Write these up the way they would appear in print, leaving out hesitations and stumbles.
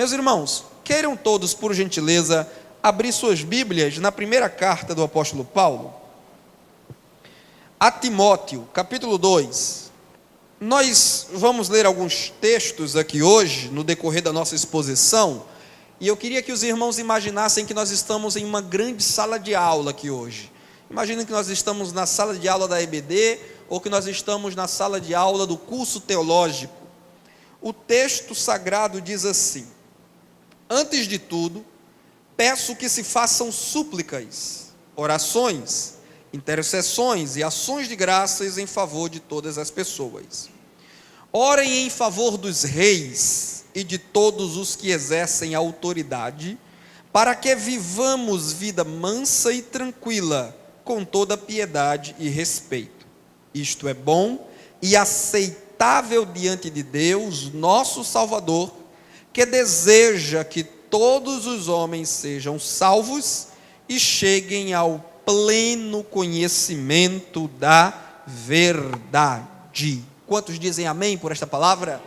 Meus irmãos, queiram todos, por gentileza, abrir suas Bíblias na primeira carta do apóstolo Paulo, a Timóteo, capítulo 2. Nós vamos ler alguns textos aqui hoje, no decorrer da nossa exposição, e eu queria que os irmãos imaginassem que nós estamos em uma grande sala de aula aqui hoje. Imaginem que nós estamos na sala de aula da EBD, ou que nós estamos na sala de aula do curso teológico. O texto sagrado diz assim: antes de tudo, peço que se façam súplicas, orações, intercessões e ações de graças em favor de todas as pessoas. Orem em favor dos reis e de todos os que exercem autoridade, para que vivamos vida mansa e tranquila, com toda piedade e respeito. Isto é bom e aceitável diante de Deus, nosso Salvador, que deseja que todos os homens sejam salvos e cheguem ao pleno conhecimento da verdade. Quantos dizem amém por esta palavra?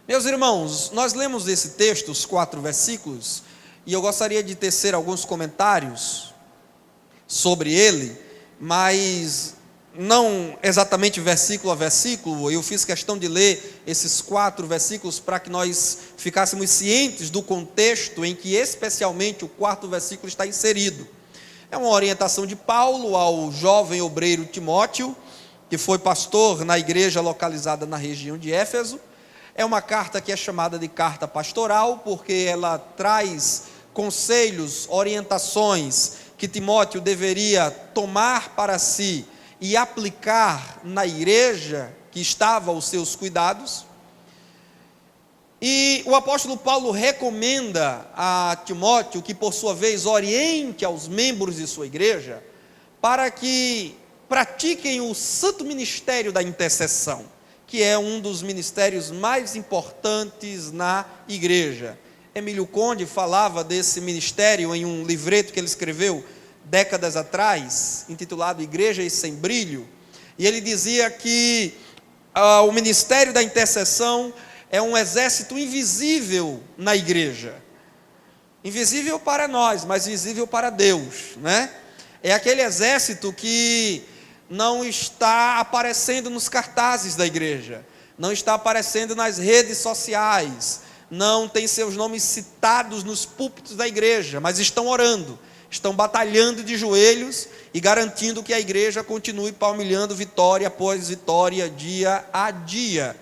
Meus irmãos, nós lemos esse texto, os 4 versículos, e eu gostaria de tecer alguns comentários sobre ele, mas não exatamente versículo a versículo. Eu fiz questão de ler esses 4 versículos para que nós ficássemos cientes do contexto em que especialmente o 4º versículo está inserido. É uma orientação de Paulo ao jovem obreiro Timóteo, que foi pastor na igreja localizada na região de Éfeso. É uma carta que é chamada de carta pastoral, porque ela traz conselhos, orientações que Timóteo deveria tomar para si e aplicar na igreja que estava aos seus cuidados. E o apóstolo Paulo recomenda a Timóteo que, por sua vez, oriente aos membros de sua igreja para que pratiquem o santo ministério da intercessão, que é um dos ministérios mais importantes na igreja. Emílio Conde falava desse ministério em um livreto que ele escreveu décadas atrás, intitulado Igrejas Sem Brilho, e ele dizia que o ministério da intercessão é um exército invisível na igreja, invisível para nós, mas visível para Deus, né? É aquele exército que não está aparecendo nos cartazes da igreja, não está aparecendo nas redes sociais, não tem seus nomes citados nos púlpitos da igreja, mas estão orando, estão batalhando de joelhos e garantindo que a igreja continue palmilhando vitória após vitória, dia a dia.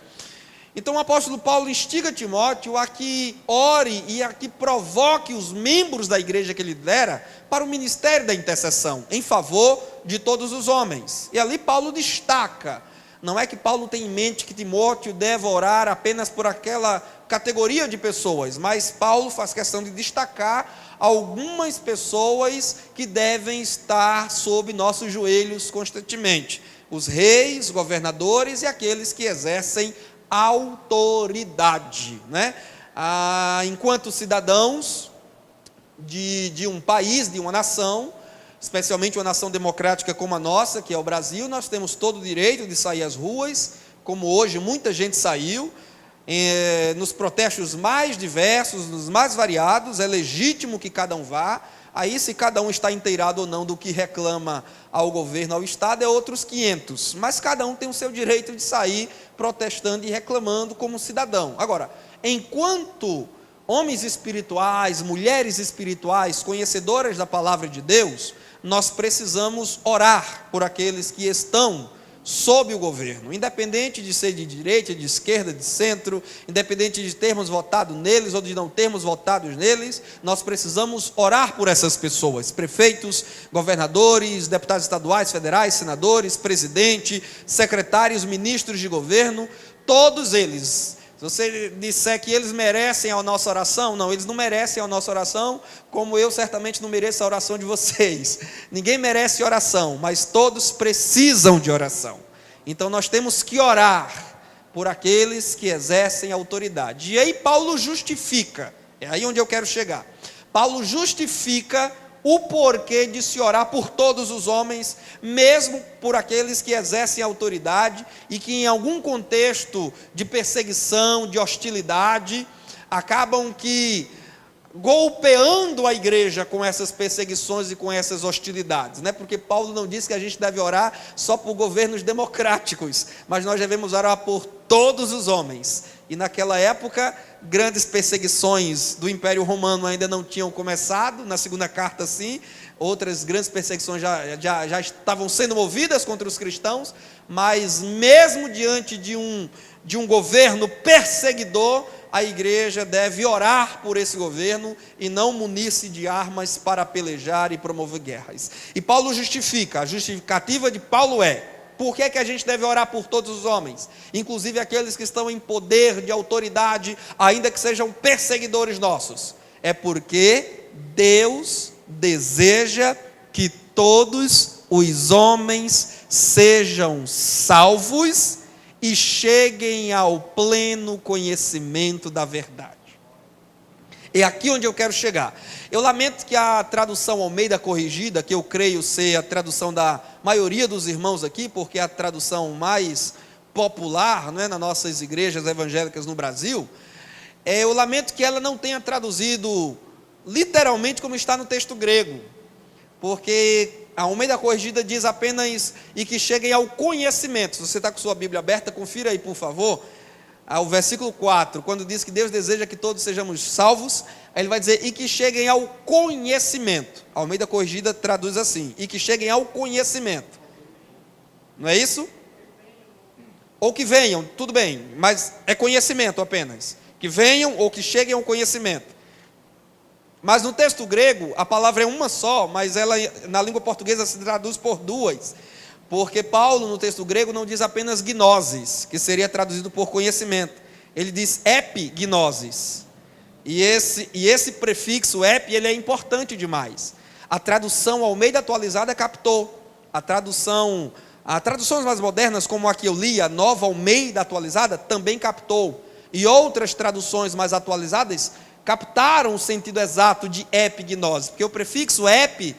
Então o apóstolo Paulo instiga Timóteo a que ore e a que provoque os membros da igreja que ele lidera para o ministério da intercessão, em favor de todos os homens. E ali Paulo destaca, não é que Paulo tem em mente que Timóteo deve orar apenas por aquela categoria de pessoas, mas Paulo faz questão de destacar algumas pessoas que devem estar sob nossos joelhos constantemente: os reis, governadores e aqueles que exercem autoridade, né? Enquanto cidadãos de um país, de uma nação, especialmente uma nação democrática como a nossa, que é o Brasil, nós temos todo o direito de sair às ruas, como hoje muita gente saiu, nos protestos mais diversos, nos mais variados. É legítimo que cada um vá. Aí, se cada um está inteirado ou não do que reclama ao governo, ao Estado, é outros 500. Mas cada um tem o seu direito de sair protestando e reclamando como cidadão. Agora, enquanto homens espirituais, mulheres espirituais, conhecedoras da palavra de Deus, nós precisamos orar por aqueles que estão sob o governo, independente de ser de direita, de esquerda, de centro, independente de termos votado neles ou de não termos votado neles, nós precisamos orar por essas pessoas: prefeitos, governadores, deputados estaduais, federais, senadores, presidente, secretários, ministros de governo, todos eles. Se você disser que eles merecem a nossa oração, não, eles não merecem a nossa oração, como eu certamente não mereço a oração de vocês. Ninguém merece oração, mas todos precisam de oração. Então nós temos que orar por aqueles que exercem autoridade. E aí Paulo justifica, é aí onde eu quero chegar. Paulo justifica o porquê de se orar por todos os homens, mesmo por aqueles que exercem autoridade e que em algum contexto de perseguição, de hostilidade, acabam que golpeando a igreja com essas perseguições e com essas hostilidades, né? Porque Paulo não disse que a gente deve orar só por governos democráticos, mas nós devemos orar por todos os homens. E naquela época, grandes perseguições do Império Romano ainda não tinham começado, na segunda carta sim, outras grandes perseguições já estavam sendo movidas contra os cristãos, mas mesmo diante de um governo perseguidor, a igreja deve orar por esse governo e não munir-se de armas para pelejar e promover guerras. E Paulo justifica, a justificativa de Paulo é: por que a gente deve orar por todos os homens, inclusive aqueles que estão em poder de autoridade, ainda que sejam perseguidores nossos? É porque Deus deseja que todos os homens sejam salvos e cheguem ao pleno conhecimento da verdade. É aqui onde eu quero chegar. Eu lamento que a tradução Almeida Corrigida, que eu creio ser a tradução da maioria dos irmãos aqui, porque é a tradução mais popular, não é, nas nossas igrejas evangélicas no Brasil, eu lamento que ela não tenha traduzido literalmente como está no texto grego, porque a Almeida Corrigida diz apenas: e que cheguem ao conhecimento. Se você está com sua Bíblia aberta, confira aí, por favor, o versículo 4, quando diz que Deus deseja que todos sejamos salvos, aí ele vai dizer: e que cheguem ao conhecimento. A Almeida Corrigida traduz assim: e que cheguem ao conhecimento. Não é isso? Ou que venham, tudo bem, mas é conhecimento apenas. Que venham ou que cheguem ao conhecimento. Mas no texto grego, a palavra é uma só, mas ela na língua portuguesa se traduz por duas. Porque Paulo, no texto grego, não diz apenas gnosis, que seria traduzido por conhecimento. Ele diz epignosis. E esse prefixo epi, ele é importante demais. A tradução Almeida Atualizada captou. As traduções mais modernas, como a que eu li, a Nova Almeida Atualizada, também captou. E outras traduções mais atualizadas captaram o sentido exato de epignose, porque o prefixo epi,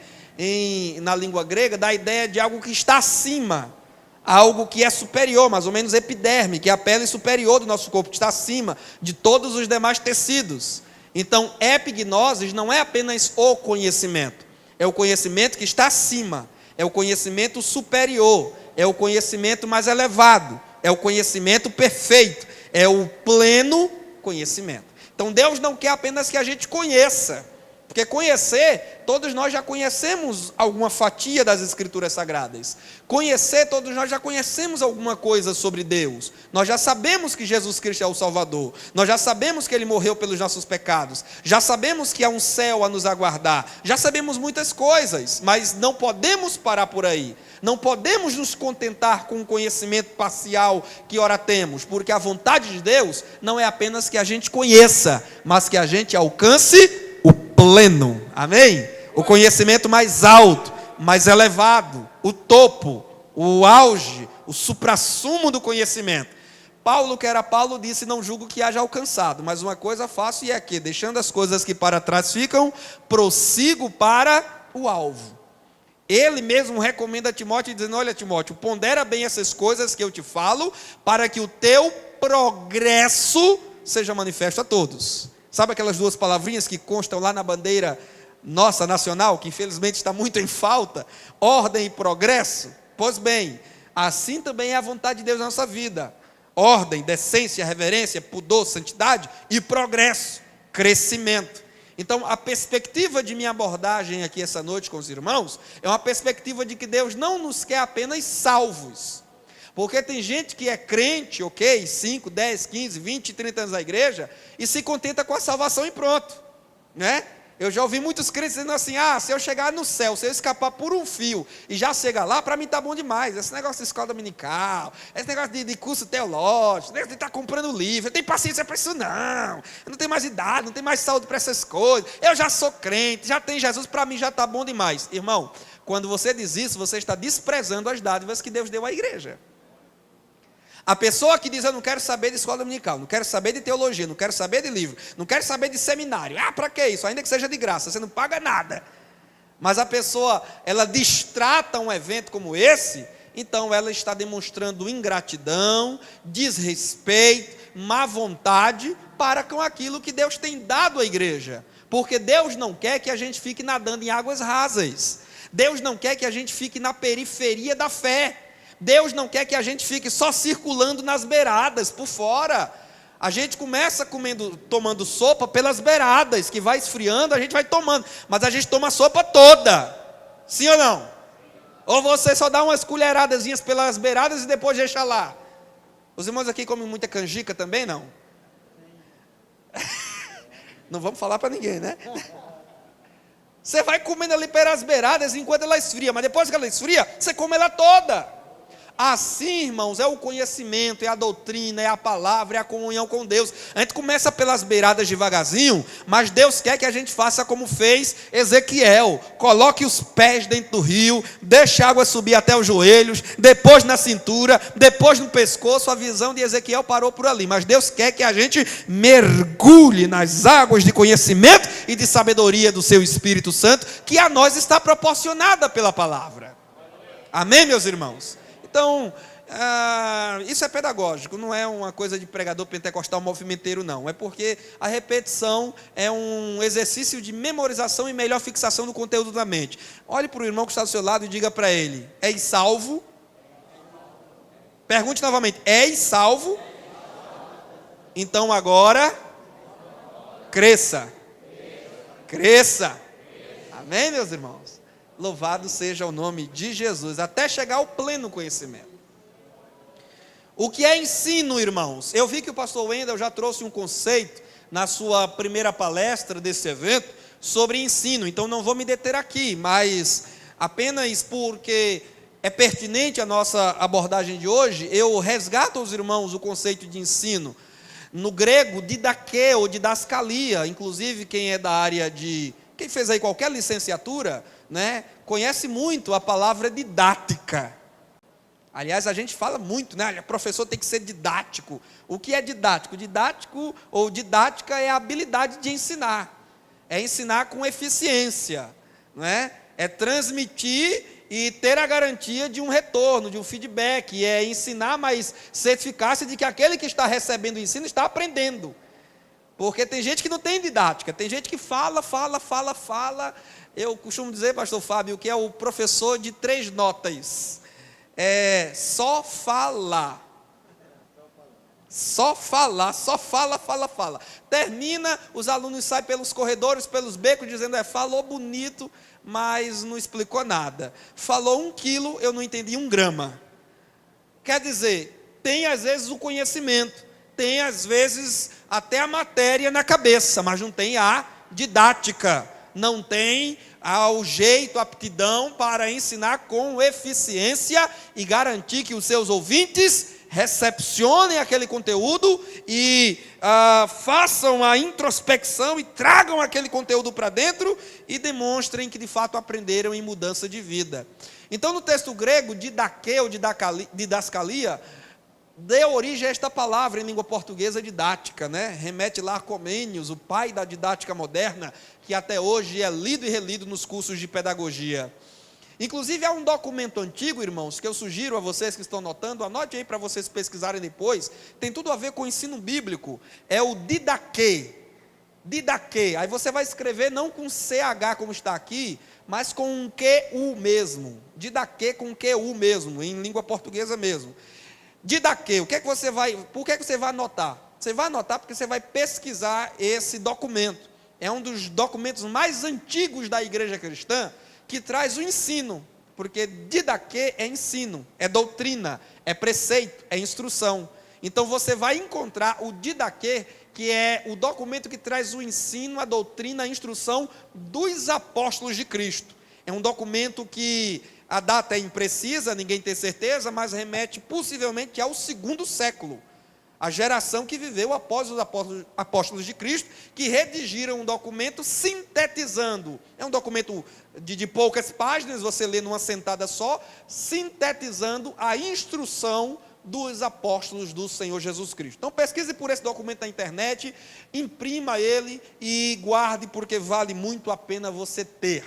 na língua grega, dá a ideia de algo que está acima, algo que é superior, mais ou menos epiderme, que é a pele superior do nosso corpo, que está acima de todos os demais tecidos. Então, epignose não é apenas o conhecimento, é o conhecimento que está acima, é o conhecimento superior, é o conhecimento mais elevado, é o conhecimento perfeito, é o pleno conhecimento. Então Deus não quer apenas que a gente conheça, porque conhecer, todos nós já conhecemos alguma fatia das Escrituras Sagradas. Conhecer, todos nós já conhecemos alguma coisa sobre Deus. Nós já sabemos que Jesus Cristo é o Salvador. Nós já sabemos que Ele morreu pelos nossos pecados. Já sabemos que há um céu a nos aguardar. Já sabemos muitas coisas, mas não podemos parar por aí. Não podemos nos contentar com o conhecimento parcial que ora temos, porque a vontade de Deus não é apenas que a gente conheça, mas que a gente alcance o pleno, amém? O conhecimento mais alto, mais elevado, o topo, o auge, o suprassumo do conhecimento. Paulo, que era Paulo, disse: não julgo que haja alcançado, mas uma coisa faço, e é que, deixando as coisas que para trás ficam, prossigo para o alvo. Ele mesmo recomenda a Timóteo, dizendo: olha, Timóteo, pondera bem essas coisas que eu te falo, para que o teu progresso seja manifesto a todos. Sabe aquelas duas palavrinhas que constam lá na bandeira nossa nacional, que infelizmente está muito em falta? Ordem e progresso. Pois bem, assim também é a vontade de Deus na nossa vida. Ordem, decência, reverência, pudor, santidade e progresso, crescimento. Então, a perspectiva de minha abordagem aqui essa noite com os irmãos é uma perspectiva de que Deus não nos quer apenas salvos. Porque tem gente que é crente, 5, 10, 15, 20, 30 anos na igreja, e se contenta com a salvação e pronto, né? Eu já ouvi muitos crentes dizendo assim: se eu chegar no céu, se eu escapar por um fio e já chegar lá, para mim está bom demais. Esse negócio de escola dominical, esse negócio de curso teológico, de estar comprando livro, eu tenho paciência para isso não. Eu não tenho mais idade, não tenho mais saúde para essas coisas. Eu já sou crente, já tenho Jesus, para mim já está bom demais. Irmão, quando você diz isso, você está desprezando as dádivas que Deus deu à igreja. A pessoa que diz: eu não quero saber de escola dominical, não quero saber de teologia, não quero saber de livro, não quero saber de seminário. Para que isso? Ainda que seja de graça, você não paga nada. Mas a pessoa, ela destrata um evento como esse, então ela está demonstrando ingratidão, desrespeito, má vontade para com aquilo que Deus tem dado à igreja. Porque Deus não quer que a gente fique nadando em águas rasas. Deus não quer que a gente fique na periferia da fé. Deus não quer que a gente fique só circulando nas beiradas, por fora. A gente começa tomando sopa pelas beiradas, que vai esfriando, a gente vai tomando. Mas a gente toma a sopa toda. Sim ou não? Ou você só dá umas colheradazinhas pelas beiradas e depois deixa lá? Os irmãos aqui comem muita canjica também, não? Não vamos falar para ninguém, né? Você vai comendo ali pelas beiradas enquanto ela esfria, mas depois que ela esfria, você come ela toda. Assim, irmãos, é o conhecimento, é a doutrina, é a palavra, é a comunhão com Deus. A gente começa pelas beiradas devagarzinho, mas Deus quer que a gente faça como fez Ezequiel. Coloque os pés dentro do rio, deixe a água subir até os joelhos, depois na cintura, depois no pescoço. A visão de Ezequiel parou por ali, mas Deus quer que a gente mergulhe nas águas de conhecimento e de sabedoria do seu Espírito Santo, que a nós está proporcionada pela palavra. Amém, meus irmãos? Então, isso é pedagógico, não é uma coisa de pregador pentecostal movimenteiro, não. É porque a repetição é um exercício de memorização e melhor fixação do conteúdo da mente. Olhe para o irmão que está do seu lado e diga para ele: és salvo? Pergunte novamente: és salvo? Então agora, cresça. Cresça. Amém, meus irmãos? Louvado seja o nome de Jesus, até chegar ao pleno conhecimento. O que é ensino, irmãos? Eu vi que o pastor Wendel já trouxe um conceito na sua primeira palestra desse evento sobre ensino, então não vou me deter aqui, mas apenas porque é pertinente a nossa abordagem de hoje, eu resgato aos irmãos o conceito de ensino. No grego, didaquê ou didascalia, inclusive quem é da área de... Quem fez aí qualquer licenciatura, né, conhece muito a palavra didática. Aliás, a gente fala muito, né? Professor tem que ser didático. O que é didático? Didático ou didática é a habilidade de ensinar. É ensinar com eficiência, não é? É transmitir e ter a garantia de um retorno, de um feedback. É ensinar, mas certificar-se de que aquele que está recebendo o ensino está aprendendo. Porque tem gente que não tem didática, tem gente que fala. Eu costumo dizer, pastor Fábio, que é o professor de 3 notas. Só fala. Só fala. Termina, os alunos saem pelos corredores, pelos becos, dizendo, falou bonito, mas não explicou nada. Falou 1 quilo, eu não entendi 1 grama. Quer dizer, tem às vezes o conhecimento, tem às vezes até a matéria na cabeça, mas não tem a didática, não tem o jeito, a aptidão para ensinar com eficiência e garantir que os seus ouvintes recepcionem aquele conteúdo e façam a introspecção e tragam aquele conteúdo para dentro e demonstrem que de fato aprenderam em mudança de vida. Então, no texto grego, didaquê ou didascalia, deu origem a esta palavra em língua portuguesa didática, né? Remete lá a Comênios, o pai da didática moderna, que até hoje é lido e relido nos cursos de pedagogia. Inclusive há um documento antigo, irmãos, que eu sugiro a vocês que estão notando, anote aí para vocês pesquisarem depois, tem tudo a ver com o ensino bíblico, é o didaquê. Didaquê, aí você vai escrever não com CH como está aqui, mas com um QU mesmo, didaquê com QU mesmo, em língua portuguesa mesmo. Didaquê, por que você vai anotar? Você vai anotar porque você vai pesquisar esse documento. É um dos documentos mais antigos da igreja cristã que traz o ensino, porque didaquê é ensino, é doutrina, é preceito, é instrução. Então você vai encontrar o didaquê, que é o documento que traz o ensino, a doutrina, a instrução dos apóstolos de Cristo. É um documento que a data é imprecisa, ninguém tem certeza, mas remete possivelmente ao 2º século. A geração que viveu após os apóstolos de Cristo, que redigiram um documento sintetizando. É um documento de poucas páginas, você lê numa sentada só, sintetizando a instrução dos apóstolos do Senhor Jesus Cristo. Então pesquise por esse documento na internet, imprima ele e guarde, porque vale muito a pena você ter.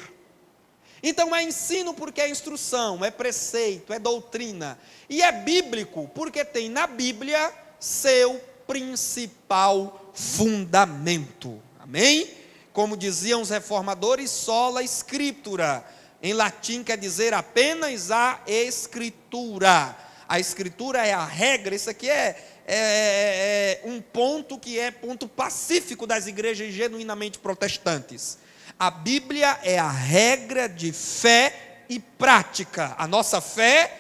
Então é ensino porque é instrução, é preceito, é doutrina. E é bíblico porque tem na Bíblia seu principal fundamento. Amém? Como diziam os reformadores, sola scriptura. Em latim quer dizer apenas a Escritura. A Escritura é a regra. Isso aqui é um ponto que é ponto pacífico das igrejas genuinamente protestantes. A Bíblia é a regra de fé e prática. A nossa fé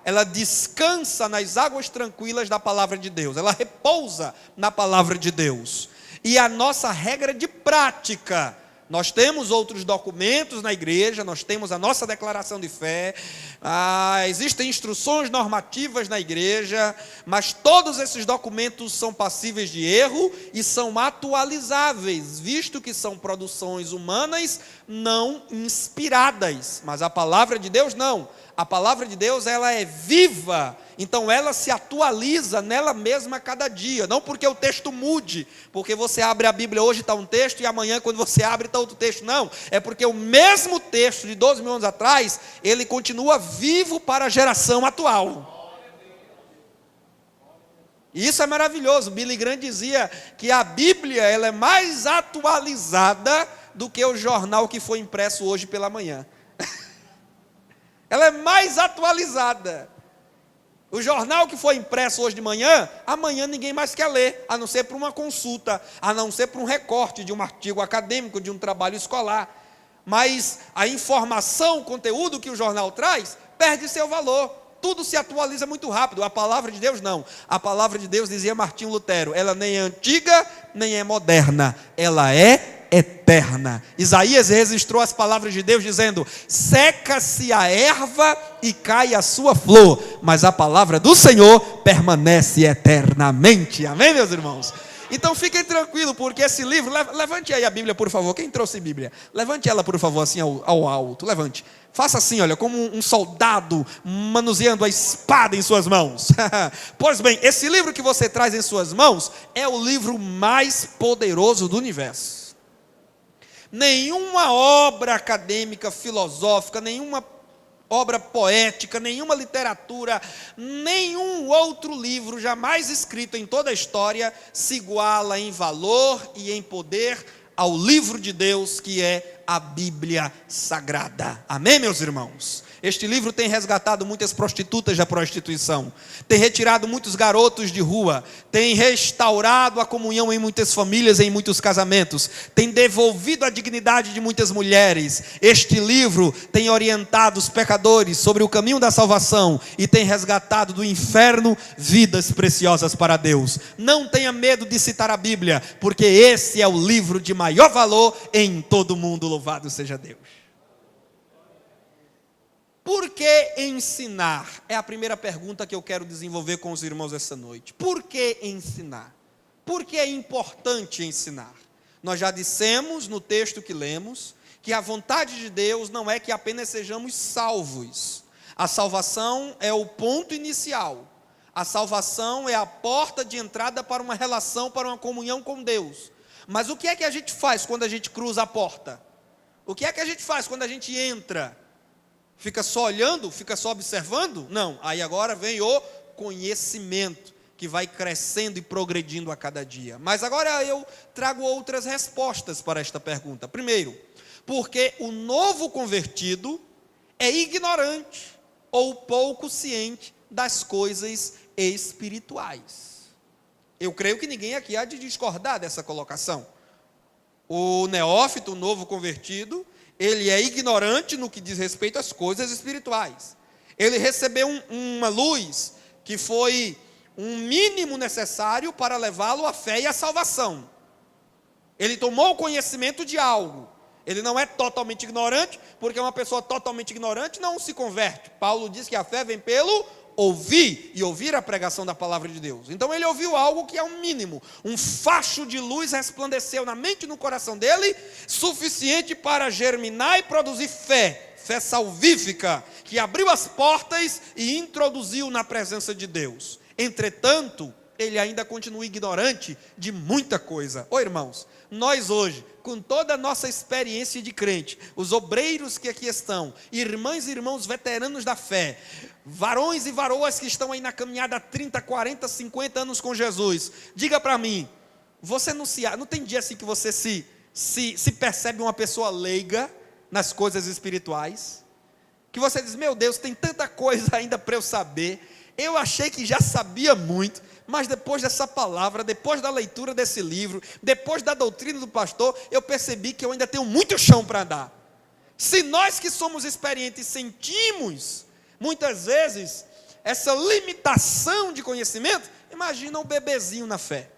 ela descansa nas águas tranquilas da palavra de Deus. Ela repousa na palavra de Deus. E a nossa regra de prática, nós temos outros documentos na igreja, nós temos a nossa declaração de fé, existem instruções normativas na igreja, mas todos esses documentos são passíveis de erro e são atualizáveis, visto que são produções humanas não inspiradas, mas a palavra de Deus não. A palavra de Deus, ela é viva, então ela se atualiza nela mesma a cada dia, não porque o texto mude, porque você abre a Bíblia, hoje está um texto e amanhã quando você abre está outro texto, não, é porque o mesmo texto de 12 mil anos atrás, ele continua vivo para a geração atual. E isso é maravilhoso. Billy Graham dizia que a Bíblia, ela é mais atualizada do que o jornal que foi impresso hoje pela manhã. Ela é mais atualizada. O jornal que foi impresso hoje de manhã, amanhã ninguém mais quer ler, a não ser para uma consulta, a não ser para um recorte de um artigo acadêmico, de um trabalho escolar. Mas a informação, o conteúdo que o jornal traz, perde seu valor. Tudo se atualiza muito rápido. A palavra de Deus não. A palavra de Deus, dizia Martinho Lutero, ela nem é antiga, nem é moderna. Ela é eterna. Isaías registrou as palavras de Deus dizendo: seca-se a erva e cai a sua flor, mas a palavra do Senhor permanece eternamente. Amém, meus irmãos? Então fiquem tranquilos, porque esse livro, levante aí a Bíblia, por favor. Quem trouxe Bíblia? Levante ela, por favor, assim ao alto. Levante. Faça assim, olha, como um soldado manuseando a espada em suas mãos. Pois bem, esse livro que você traz em suas mãos é o livro mais poderoso do universo. Nenhuma obra acadêmica, filosófica, nenhuma obra poética, nenhuma literatura, nenhum outro livro jamais escrito em toda a história se iguala em valor e em poder ao livro de Deus, que é a Bíblia Sagrada. Amém, meus irmãos? Este livro tem resgatado muitas prostitutas da prostituição, tem retirado muitos garotos de rua, tem restaurado a comunhão em muitas famílias e em muitos casamentos, tem devolvido a dignidade de muitas mulheres. Este livro tem orientado os pecadores sobre o caminho da salvação e tem resgatado do inferno vidas preciosas para Deus. Não tenha medo de citar a Bíblia, porque esse é o livro de maior valor em todo o mundo. Louvado seja Deus. Por que ensinar? É a primeira pergunta que eu quero desenvolver com os irmãos essa noite. Por que ensinar? Por que é importante ensinar? Nós já dissemos no texto que lemos que a vontade de Deus não é que apenas sejamos salvos. A salvação é o ponto inicial. A salvação é a porta de entrada para uma relação, para uma comunhão com Deus. Mas o que é que a gente faz quando a gente cruza a porta? O que é que a gente faz quando a gente entra? Fica só olhando? Fica só observando? Não, aí agora vem o conhecimento, que vai crescendo e progredindo a cada dia. Mas agora eu trago outras respostas para esta pergunta. Primeiro, porque o novo convertido é ignorante ou pouco ciente das coisas espirituais. Eu creio que ninguém aqui há de discordar dessa colocação. O neófito, o novo convertido, ele é ignorante no que diz respeito às coisas espirituais. Ele recebeu uma luz que foi um mínimo necessário para levá-lo à fé e à salvação. Ele tomou conhecimento de algo. Ele não é totalmente ignorante, porque uma pessoa totalmente ignorante não se converte. Paulo diz que a fé vem pelo ouvir, e ouvir a pregação da palavra de Deus. Então ele ouviu algo que é um mínimo, um facho de luz resplandeceu na mente e no coração dele, suficiente para germinar e produzir fé salvífica, que abriu as portas e introduziu na presença de Deus. Entretanto, ele ainda continua ignorante de muita coisa. Ô irmãos, nós hoje, com toda a nossa experiência de crente, os obreiros que aqui estão, irmãs e irmãos veteranos da fé, varões e varoas que estão aí na caminhada há 30, 40, 50 anos com Jesus, diga para mim, você não tem dia assim que você se percebe uma pessoa leiga nas coisas espirituais? Que você diz, meu Deus, tem tanta coisa ainda para eu saber, eu achei que já sabia muito, mas depois dessa palavra, depois da leitura desse livro, depois da doutrina do pastor, eu percebi que eu ainda tenho muito chão para andar. Se nós que somos experientes sentimos, muitas vezes, essa limitação de conhecimento, imagina um bebezinho na fé,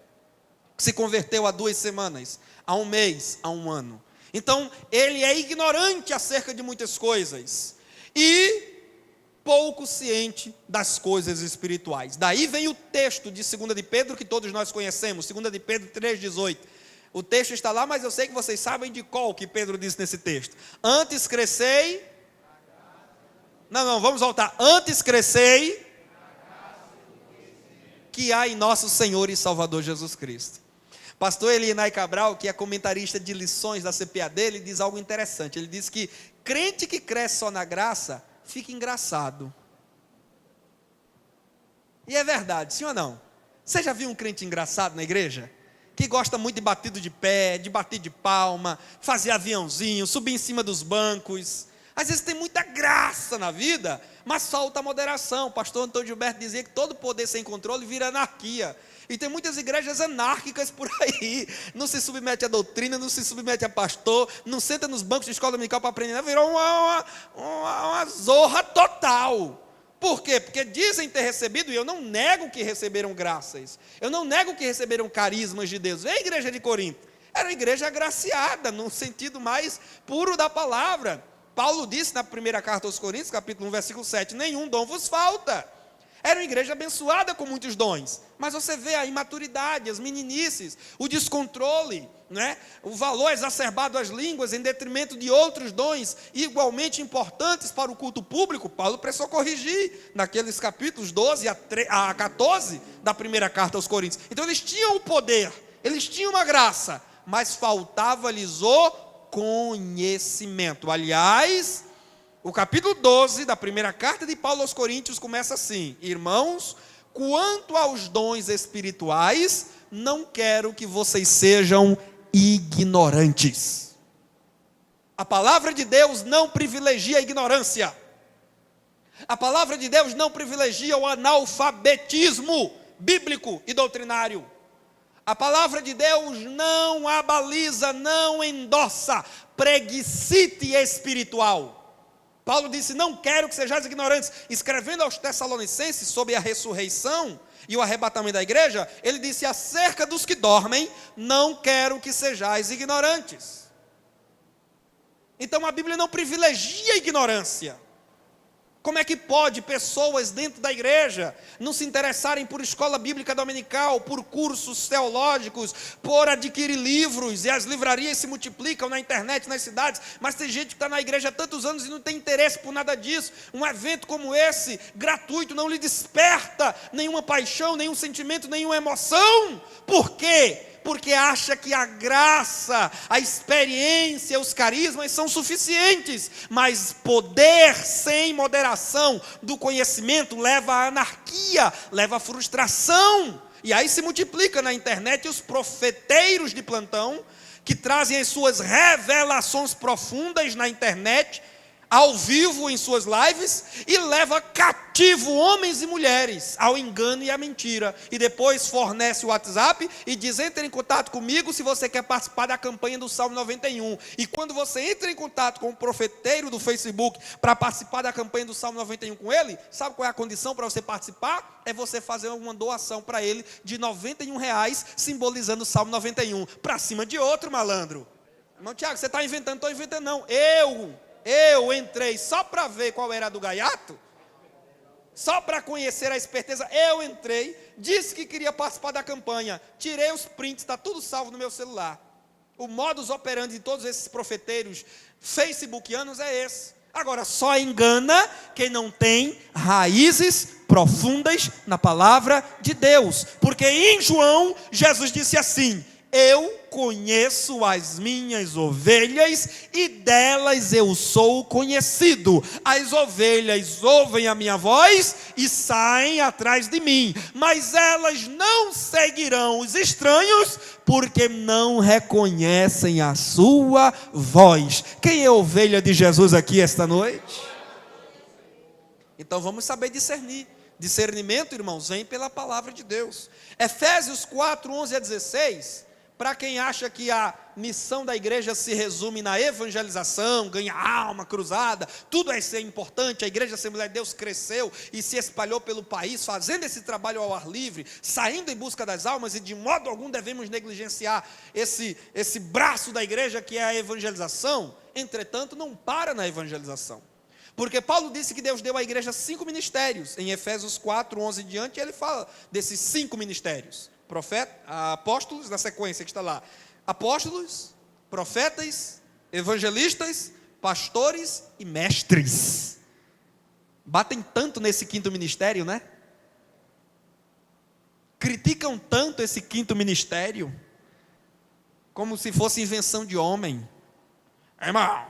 que se converteu há 2 semanas, há 1 mês, há 1 ano. Então, ele é ignorante acerca de muitas coisas, e pouco ciente das coisas espirituais. Daí vem o texto de 2 de Pedro, que todos nós conhecemos, 2 de Pedro 3,18. O texto está lá, mas eu sei que vocês sabem de qual que Pedro disse nesse texto. Antes crescei... Não, vamos voltar. Antes crescei que há em nosso Senhor e Salvador Jesus Cristo. Pastor Elinay Cabral, que é comentarista de lições da CPAD, ele diz algo interessante. Ele diz que crente que cresce só na graça, fica engraçado. E é verdade, sim ou não? Você já viu um crente engraçado na igreja? Que gosta muito de batido de pé, de bater de palma, fazer aviãozinho, subir em cima dos bancos. Às vezes tem muita graça na vida, mas falta moderação. O pastor Antônio Gilberto dizia que todo poder sem controle vira anarquia. E tem muitas igrejas anárquicas por aí. Não se submete à doutrina, não se submete a pastor, não senta nos bancos de escola dominical para aprender. Virou uma zorra total. Por quê? Porque dizem ter recebido, e eu não nego que receberam graças. Eu não nego que receberam carismas de Deus. Vê a igreja de Corinto. Era uma igreja agraciada, no sentido mais puro da palavra. Paulo disse na primeira carta aos Coríntios, capítulo 1, versículo 7, nenhum dom vos falta. Era uma igreja abençoada com muitos dons, mas você vê a imaturidade, as meninices, o descontrole, né? O valor exacerbado às línguas em detrimento de outros dons igualmente importantes para o culto público. Paulo precisou corrigir naqueles capítulos 12 a 14 da primeira carta aos Coríntios. Então eles tinham o poder, eles tinham uma graça, mas faltava-lhes o conhecimento. Aliás, o capítulo 12 da primeira carta de Paulo aos Coríntios começa assim: irmãos, quanto aos dons espirituais, não quero que vocês sejam ignorantes. A palavra de Deus não privilegia a ignorância. A palavra de Deus não privilegia o analfabetismo bíblico e doutrinário. A palavra de Deus não abaliza, não endossa preguicite espiritual. Paulo disse, não quero que sejais ignorantes. Escrevendo aos Tessalonicenses sobre a ressurreição e o arrebatamento da igreja, ele disse, acerca dos que dormem, não quero que sejais ignorantes. Então a Bíblia não privilegia a ignorância. Como é que pode pessoas dentro da igreja não se interessarem por escola bíblica dominical, por cursos teológicos, por adquirir livros, e as livrarias se multiplicam na internet, nas cidades, mas tem gente que está na igreja há tantos anos e não tem interesse por nada disso. Um evento como esse, gratuito, não lhe desperta nenhuma paixão, nenhum sentimento, nenhuma emoção. Por quê? Porque acha que a graça, a experiência, os carismas são suficientes, mas poder sem moderação do conhecimento leva à anarquia, leva à frustração, e aí se multiplica na internet os profeteiros de plantão, que trazem as suas revelações profundas na internet, ao vivo em suas lives, e leva cativo homens e mulheres ao engano e à mentira, e depois fornece o WhatsApp e diz, entre em contato comigo se você quer participar da campanha do Salmo 91, e quando você entra em contato com o profeteiro do Facebook, para participar da campanha do Salmo 91 com ele, sabe qual é a condição para você participar? É você fazer uma doação para ele de R$91, simbolizando o Salmo 91, para cima de outro, malandro. Irmão Tiago, você está inventando? Estou inventando não, eu entrei só para ver qual era a do gaiato, só para conhecer a esperteza, eu entrei, disse que queria participar da campanha, tirei os prints, está tudo salvo no meu celular. O modus operandi de todos esses profeteiros facebookianos é esse. Agora, só engana quem não tem raízes profundas na palavra de Deus. Porque em João, Jesus disse assim: eu conheço as minhas ovelhas e delas eu sou conhecido. As ovelhas ouvem a minha voz e saem atrás de mim, mas elas não seguirão os estranhos, porque não reconhecem a sua voz. Quem é ovelha de Jesus aqui esta noite? Então vamos saber discernir. Discernimento, irmãos, vem pela palavra de Deus. Efésios 4, 11 a 16... Para quem acha que a missão da igreja se resume na evangelização, ganhar alma, cruzada, tudo isso é importante. A igreja Assembleia de Deus cresceu e se espalhou pelo país, fazendo esse trabalho ao ar livre, saindo em busca das almas, e de modo algum devemos negligenciar esse braço da igreja que é a evangelização. Entretanto, não para na evangelização. Porque Paulo disse que Deus deu à igreja 5 ministérios. Em Efésios 4, 11 em diante, ele fala desses 5 ministérios. Apóstolos, na sequência que está lá: apóstolos, profetas, evangelistas, pastores e mestres. Batem tanto nesse 5º ministério, né? Criticam tanto esse 5º ministério, como se fosse invenção de homem. Irmão,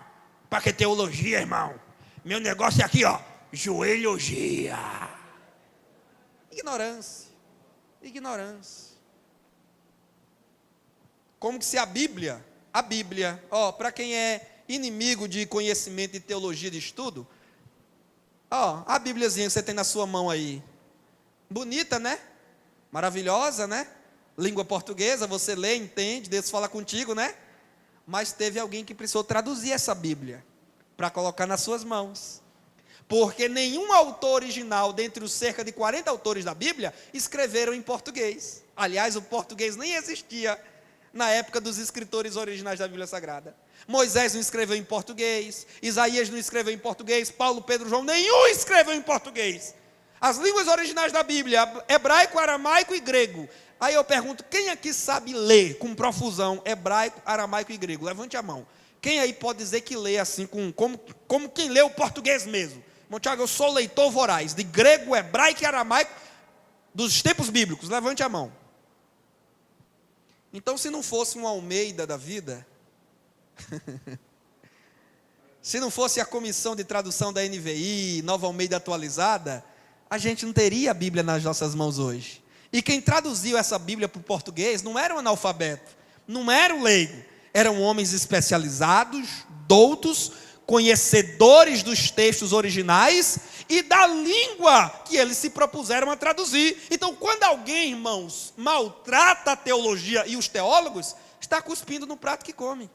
para que teologia, irmão? Meu negócio é aqui, ó, joelhogia. Ignorância. Como que se a Bíblia, para quem é inimigo de conhecimento de teologia de estudo, a Bíbliazinha que você tem na sua mão aí, bonita, né? Maravilhosa, né? Língua portuguesa, você lê, entende, Deus fala contigo, né? Mas teve alguém que precisou traduzir essa Bíblia, para colocar nas suas mãos. Porque nenhum autor original, dentre os cerca de 40 autores da Bíblia, escreveram em português. Aliás, o português nem existia na época dos escritores originais da Bíblia Sagrada. Moisés não escreveu em português, Isaías não escreveu em português, Paulo, Pedro, João, nenhum escreveu em português. As línguas originais da Bíblia, hebraico, aramaico e grego. Aí eu pergunto, quem aqui sabe ler com profusão hebraico, aramaico e grego? Levante a mão. Quem aí pode dizer que lê assim, como quem lê o português mesmo? Irmão Tiago, eu sou leitor voraz, de grego, hebraico e aramaico, dos tempos bíblicos. Levante a mão. Então, se não fosse um Almeida da vida, se não fosse a comissão de tradução da NVI, Nova Almeida atualizada, a gente não teria a Bíblia nas nossas mãos hoje. E quem traduziu essa Bíblia para o português não era um analfabeto, não era um leigo, eram homens especializados, doutos, conhecedores dos textos originais e da língua que eles se propuseram a traduzir. Então, quando alguém, irmãos, maltrata a teologia e os teólogos, está cuspindo no prato que come.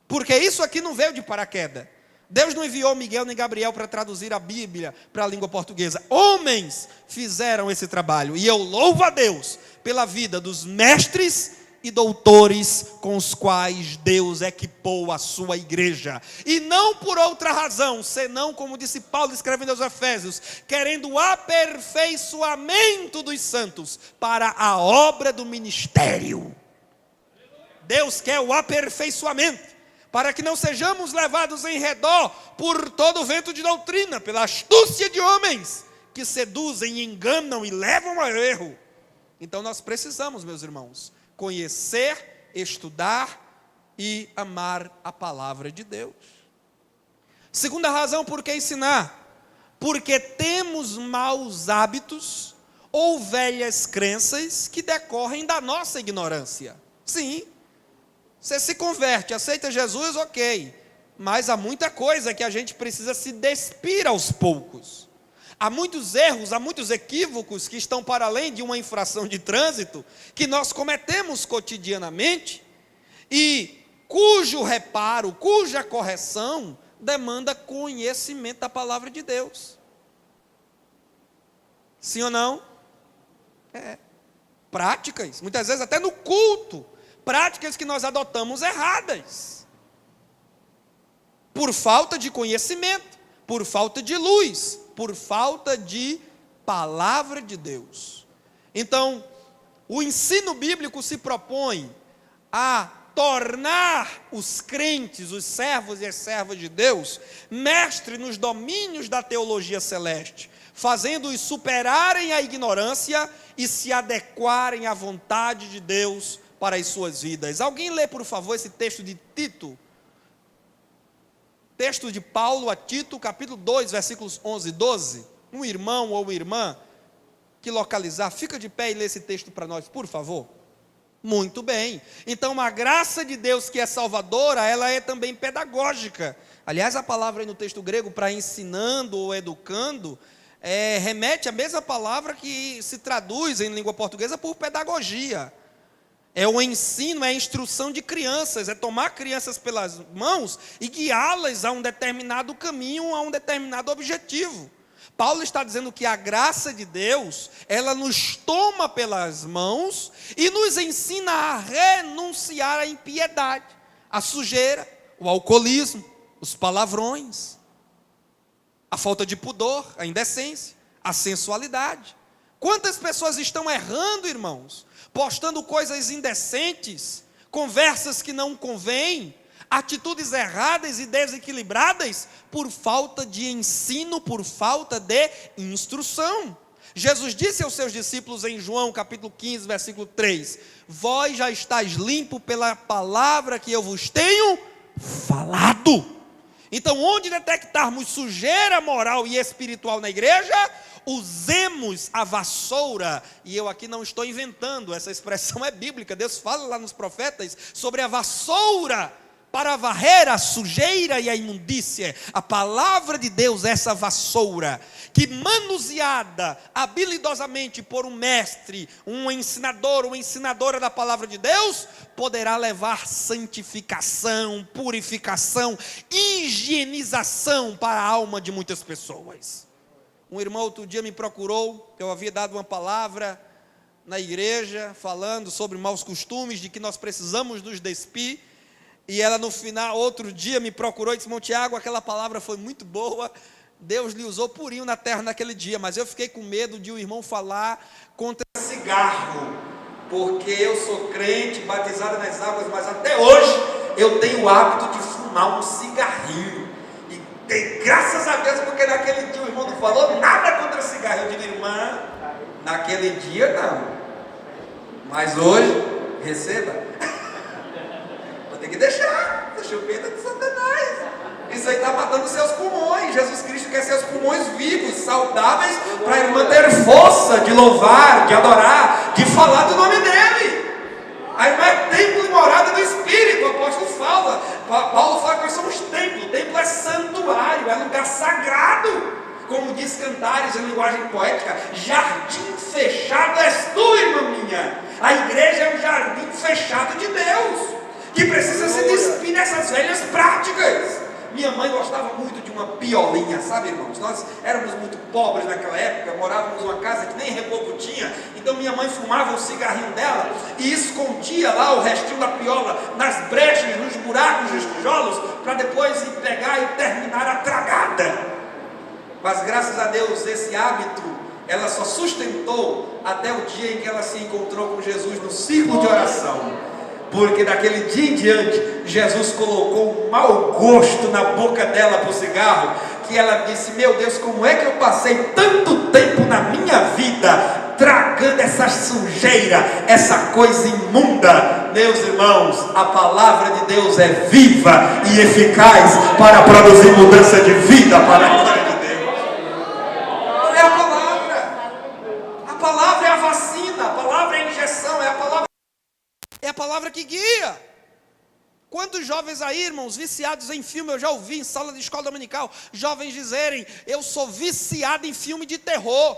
Porque isso aqui não veio de paraquedas. Deus não enviou Miguel nem Gabriel para traduzir a Bíblia para a língua portuguesa. Homens fizeram esse trabalho. E eu louvo a Deus pela vida dos mestres e doutores com os quais Deus equipou a sua igreja. E não por outra razão, senão, como disse Paulo escrevendo aos Efésios, querendo o aperfeiçoamento dos santos para a obra do ministério. Deus quer o aperfeiçoamento, para que não sejamos levados em redor por todo o vento de doutrina, pela astúcia de homens que seduzem, enganam e levam ao erro. Então nós precisamos, meus irmãos, conhecer, estudar e amar a palavra de Deus. Segunda razão por que ensinar: porque temos maus hábitos ou velhas crenças que decorrem da nossa ignorância. Sim, você se converte, aceita Jesus, ok, mas há muita coisa que a gente precisa se despir aos poucos. Há muitos erros, há muitos equívocos que estão para além de uma infração de trânsito, que nós cometemos cotidianamente, e cujo reparo, cuja correção, demanda conhecimento da palavra de Deus. Sim ou não? Práticas, muitas vezes até no culto, práticas que nós adotamos erradas, por falta de conhecimento, por falta de luz, por falta de palavra de Deus. Então, o ensino bíblico se propõe a tornar os crentes, os servos e as servas de Deus, mestres nos domínios da teologia celeste, fazendo-os superarem a ignorância e se adequarem à vontade de Deus para as suas vidas. Alguém lê, por favor, esse texto de Tito? Texto de Paulo a Tito, capítulo 2, versículos 11 e 12. Um irmão ou uma irmã que localizar, fica de pé e lê esse texto para nós, por favor. Muito bem. Então, a graça de Deus que é salvadora, ela é também pedagógica. Aliás, a palavra aí no texto grego para ensinando ou educando, remete à mesma palavra que se traduz em língua portuguesa por pedagogia. É o ensino, é a instrução de crianças, é tomar crianças pelas mãos e guiá-las a um determinado caminho, a um determinado objetivo. Paulo está dizendo que a graça de Deus, ela nos toma pelas mãos e nos ensina a renunciar à impiedade, à sujeira, o alcoolismo, os palavrões, a falta de pudor, a indecência, a sensualidade. Quantas pessoas estão errando, irmãos, postando coisas indecentes, conversas que não convêm, atitudes erradas e desequilibradas, por falta de ensino, por falta de instrução. Jesus disse aos seus discípulos em João capítulo 15, versículo 3, vós já estáis limpo pela palavra que eu vos tenho falado. Então, onde detectarmos sujeira moral e espiritual na igreja, usemos a vassoura, e eu aqui não estou inventando, essa expressão é bíblica, Deus fala lá nos profetas sobre a vassoura, para varrer a sujeira e a imundícia. A palavra de Deus é essa vassoura, que manuseada habilidosamente por um mestre, um ensinador, uma ensinadora da palavra de Deus, poderá levar santificação, purificação, higienização para a alma de muitas pessoas. Um irmão outro dia me procurou, eu havia dado uma palavra na igreja, falando sobre maus costumes, de que nós precisamos nos despir, e ela no final, outro dia me procurou e disse, irmão Tiago, aquela palavra foi muito boa, Deus lhe usou purinho na terra naquele dia, mas eu fiquei com medo de o irmão falar contra cigarro, porque eu sou crente, batizado nas águas, mas até hoje eu tenho o hábito de fumar um cigarrinho, e graças a Deus, porque naquele dia o irmão não falou nada contra cigarro. Eu digo, irmã, naquele dia não, mas hoje, receba. Tem que deixar a chupeta de Satanás. Isso aí está matando seus pulmões. Jesus Cristo quer seus pulmões vivos, saudáveis, para a irmã ter força de louvar, de adorar, de falar do nome dele. A irmã é templo e morada do Espírito. O apóstolo fala, Paulo fala que nós somos templo. Templo é santuário, é lugar sagrado. Como diz Cantares em linguagem poética, jardim fechado és tu, irmã minha. A igreja é um jardim fechado de Deus, que precisa se despir dessas velhas práticas. Minha mãe gostava muito de uma piolinha, sabe, irmãos? Nós éramos muito pobres naquela época, morávamos numa casa que nem reboco tinha, então minha mãe fumava o cigarrinho dela e escondia lá o restinho da piola nas brechas, nos buracos dos tijolos, para depois ir pegar e terminar a tragada. Mas graças a Deus, esse hábito ela só sustentou até o dia em que ela se encontrou com Jesus no círculo de oração. Porque daquele dia em diante, Jesus colocou um mau gosto na boca dela para o cigarro, que ela disse, meu Deus, como é que eu passei tanto tempo na minha vida, tragando essa sujeira, essa coisa imunda. Meus irmãos, a palavra de Deus é viva e eficaz para produzir mudança de vida para a glória de Deus. Não é a palavra é a vacina, a palavra é a injeção, é a palavra que guia. Quantos jovens aí, irmãos, viciados em filme, eu já ouvi em sala de escola dominical, jovens dizerem, eu sou viciado em filme de terror.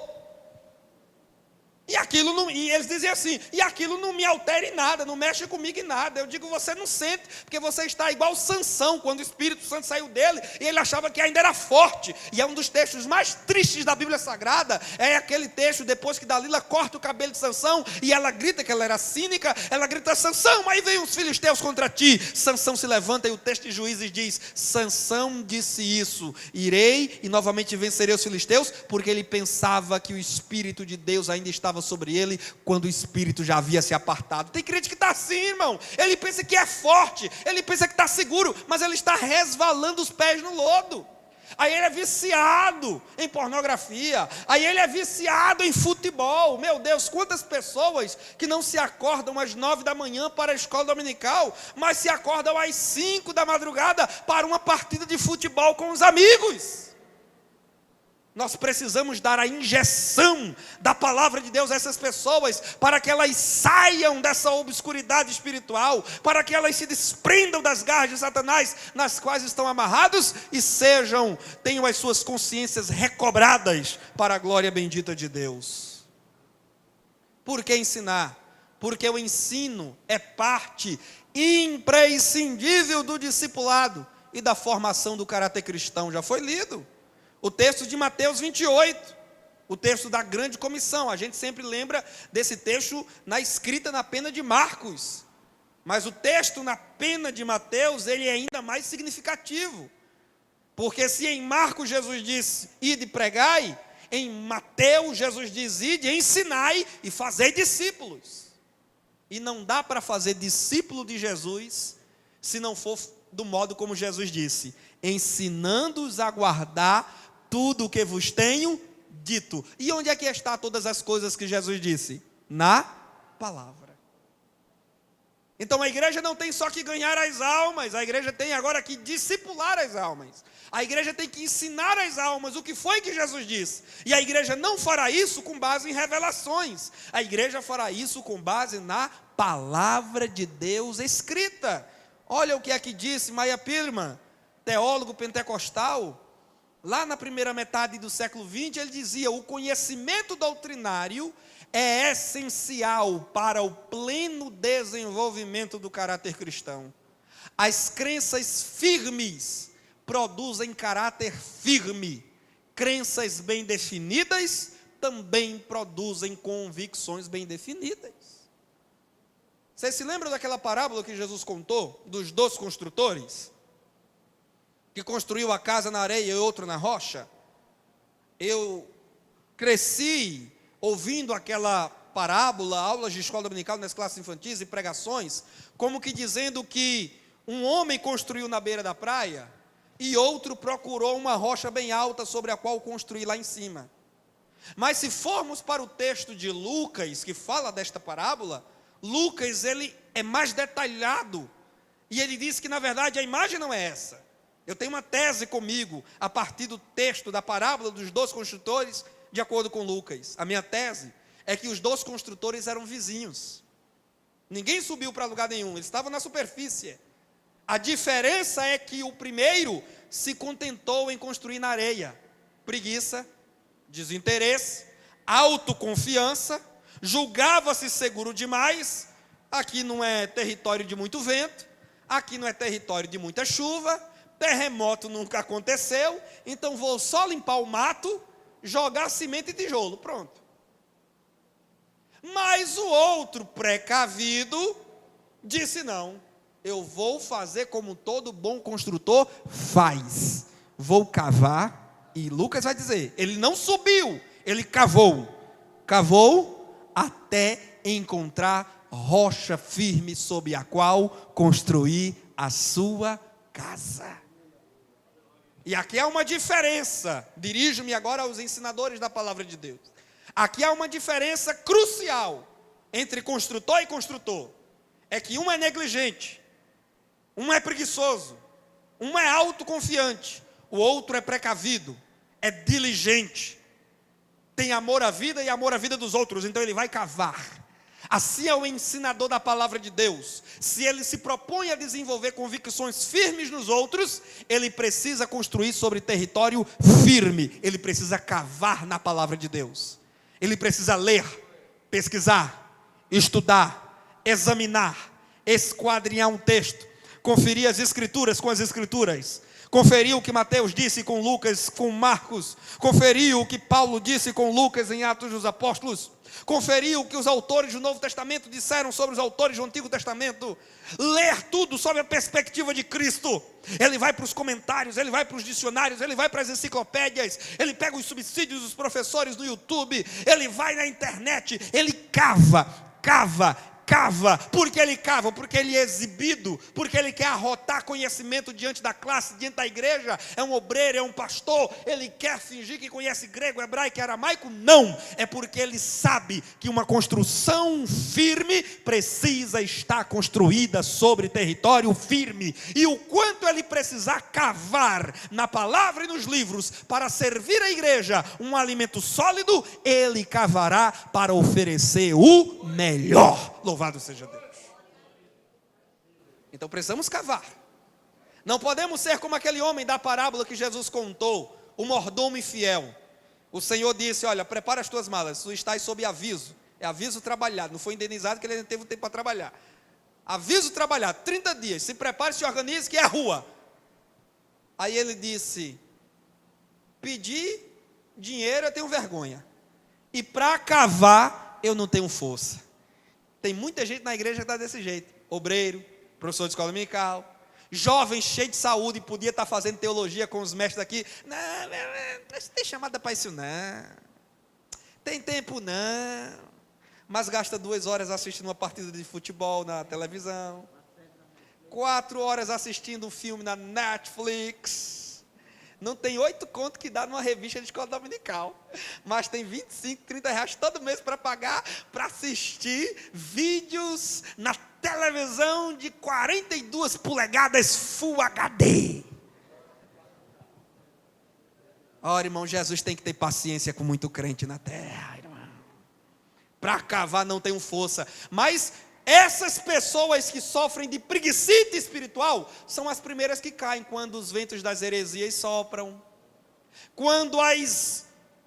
E eles dizem assim, e aquilo não me altera em nada, não mexe comigo em nada. Eu digo, você não sente, porque você está igual Sansão, quando o Espírito Santo saiu dele, e ele achava que ainda era forte. E é um dos textos mais tristes da Bíblia Sagrada, é aquele texto, depois que Dalila corta o cabelo de Sansão, e ela grita que ela era cínica, ela grita, Sansão, aí vem os filisteus contra ti. Sansão se levanta, e o texto de Juízes diz, Sansão disse isso, irei e novamente vencerei os filisteus, porque ele pensava que o Espírito de Deus ainda estava estava sobre ele, quando o Espírito já havia se apartado. Tem crente que está assim, irmão. Ele pensa que é forte, ele pensa que está seguro, mas ele está resvalando os pés no lodo. Aí ele é viciado em pornografia, aí ele é viciado em futebol. Meu Deus, quantas pessoas que não se acordam às 9 da manhã para a escola dominical, mas se acordam às 5 da madrugada para uma partida de futebol com os amigos. Nós precisamos dar a injeção da palavra de Deus a essas pessoas, para que elas saiam dessa obscuridade espiritual, para que elas se desprendam das garras de Satanás, nas quais estão amarrados, e tenham as suas consciências recobradas para a glória bendita de Deus. Por que ensinar? Porque o ensino é parte imprescindível do discipulado e da formação do caráter cristão. Já foi lido o texto de Mateus 28, o texto da grande comissão. A gente sempre lembra desse texto na escrita na pena de Marcos, mas o texto na pena de Mateus, ele é ainda mais significativo, porque se em Marcos Jesus disse, ide e pregai, em Mateus Jesus diz, ide, ensinai e fazei discípulos. E não dá para fazer discípulo de Jesus, se não for do modo como Jesus disse, ensinando-os a guardar tudo o que vos tenho dito. E onde é que está todas as coisas que Jesus disse? Na palavra. Então a igreja não tem só que ganhar as almas, a igreja tem agora que discipular as almas. A igreja tem que ensinar as almas o que foi que Jesus disse. E a igreja não fará isso com base em revelações. A igreja fará isso com base na palavra de Deus escrita. Olha o que é que disse Maya Pirman, teólogo pentecostal. Lá na primeira metade do século XX, ele dizia, o conhecimento doutrinário é essencial para o pleno desenvolvimento do caráter cristão. As crenças firmes produzem caráter firme. Crenças bem definidas também produzem convicções bem definidas. Vocês se lembram daquela parábola que Jesus contou, dos 2 construtores? Que construiu a casa na areia e outro na rocha? Eu cresci ouvindo aquela parábola, aulas de escola dominical nas classes infantis e pregações, como que dizendo que um homem construiu na beira da praia e outro procurou uma rocha bem alta sobre a qual construir lá em cima. Mas se formos para o texto de Lucas, que fala desta parábola, Lucas ele é mais detalhado e ele diz que na verdade a imagem não é essa. Eu tenho uma tese comigo, a partir do texto da parábola dos 2 construtores, de acordo com Lucas. A minha tese é que os 2 construtores eram vizinhos. Ninguém subiu para lugar nenhum, eles estavam na superfície. A diferença é que o primeiro se contentou em construir na areia. Preguiça, desinteresse, autoconfiança, julgava-se seguro demais. Aqui não é território de muito vento, aqui não é território de muita chuva, terremoto nunca aconteceu, então vou só limpar o mato, jogar cimento e tijolo, pronto. Mas o outro precavido disse não, eu vou fazer como todo bom construtor faz, vou cavar, e Lucas vai dizer, ele não subiu, ele cavou até encontrar rocha firme sob a qual construir a sua casa. E aqui há uma diferença, dirijo-me agora aos ensinadores da palavra de Deus. Aqui há uma diferença crucial entre construtor e construtor. É que um é negligente, um é preguiçoso, um é autoconfiante, o outro é precavido, é diligente, tem amor à vida e amor à vida dos outros, então ele vai cavar. Assim é o ensinador da palavra de Deus. Se ele se propõe a desenvolver convicções firmes nos outros, ele precisa construir sobre território firme. Ele precisa cavar na palavra de Deus. Ele precisa ler, pesquisar, estudar, examinar, esquadrinhar um texto, conferir as escrituras com as escrituras, conferiu o que Mateus disse com Lucas, com Marcos, conferiu o que Paulo disse com Lucas em Atos dos Apóstolos, conferiu o que os autores do Novo Testamento disseram sobre os autores do Antigo Testamento, ler tudo sob a perspectiva de Cristo. Ele vai para os comentários, ele vai para os dicionários, ele vai para as enciclopédias, ele pega os subsídios dos professores do YouTube, ele vai na internet, ele cava. Por que ele cava? Porque ele é exibido, porque ele quer arrotar conhecimento diante da classe, diante da igreja. É um obreiro, é um pastor, ele quer fingir que conhece grego, hebraico e aramaico? Não, é porque ele sabe que uma construção firme precisa estar construída sobre território firme, e o quanto ele precisar cavar na palavra e nos livros para servir a igreja um alimento sólido, ele cavará para oferecer o melhor. Louvado seja Deus. Então precisamos cavar. Não podemos ser como aquele homem da parábola que Jesus contou, o mordomo infiel. O Senhor disse: olha, prepara as tuas malas, tu estás sob aviso. É aviso trabalhado, não foi indenizado que ele não teve tempo para trabalhar. Aviso trabalhado, 30 dias, se prepare, se organize, que é rua. Aí ele disse: pedir dinheiro eu tenho vergonha, e para cavar eu não tenho força. Tem muita gente na igreja que está desse jeito. Obreiro, professor de escola dominical, jovem cheio de saúde, podia estar fazendo teologia com os mestres aqui. Não tem chamada para isso não. Tem tempo não. Mas gasta 2 horas assistindo uma partida de futebol na televisão. 4 horas assistindo um filme na Netflix. Não tem 8 contos que dá numa revista de escola dominical, mas tem 25, 30 reais todo mês para pagar, para assistir vídeos na televisão de 42 polegadas Full HD. Ora, irmão, Jesus tem que ter paciência com muito crente na terra, irmão. Para cavar não tenho força, mas essas pessoas que sofrem de preguicite espiritual são as primeiras que caem quando os ventos das heresias sopram, quando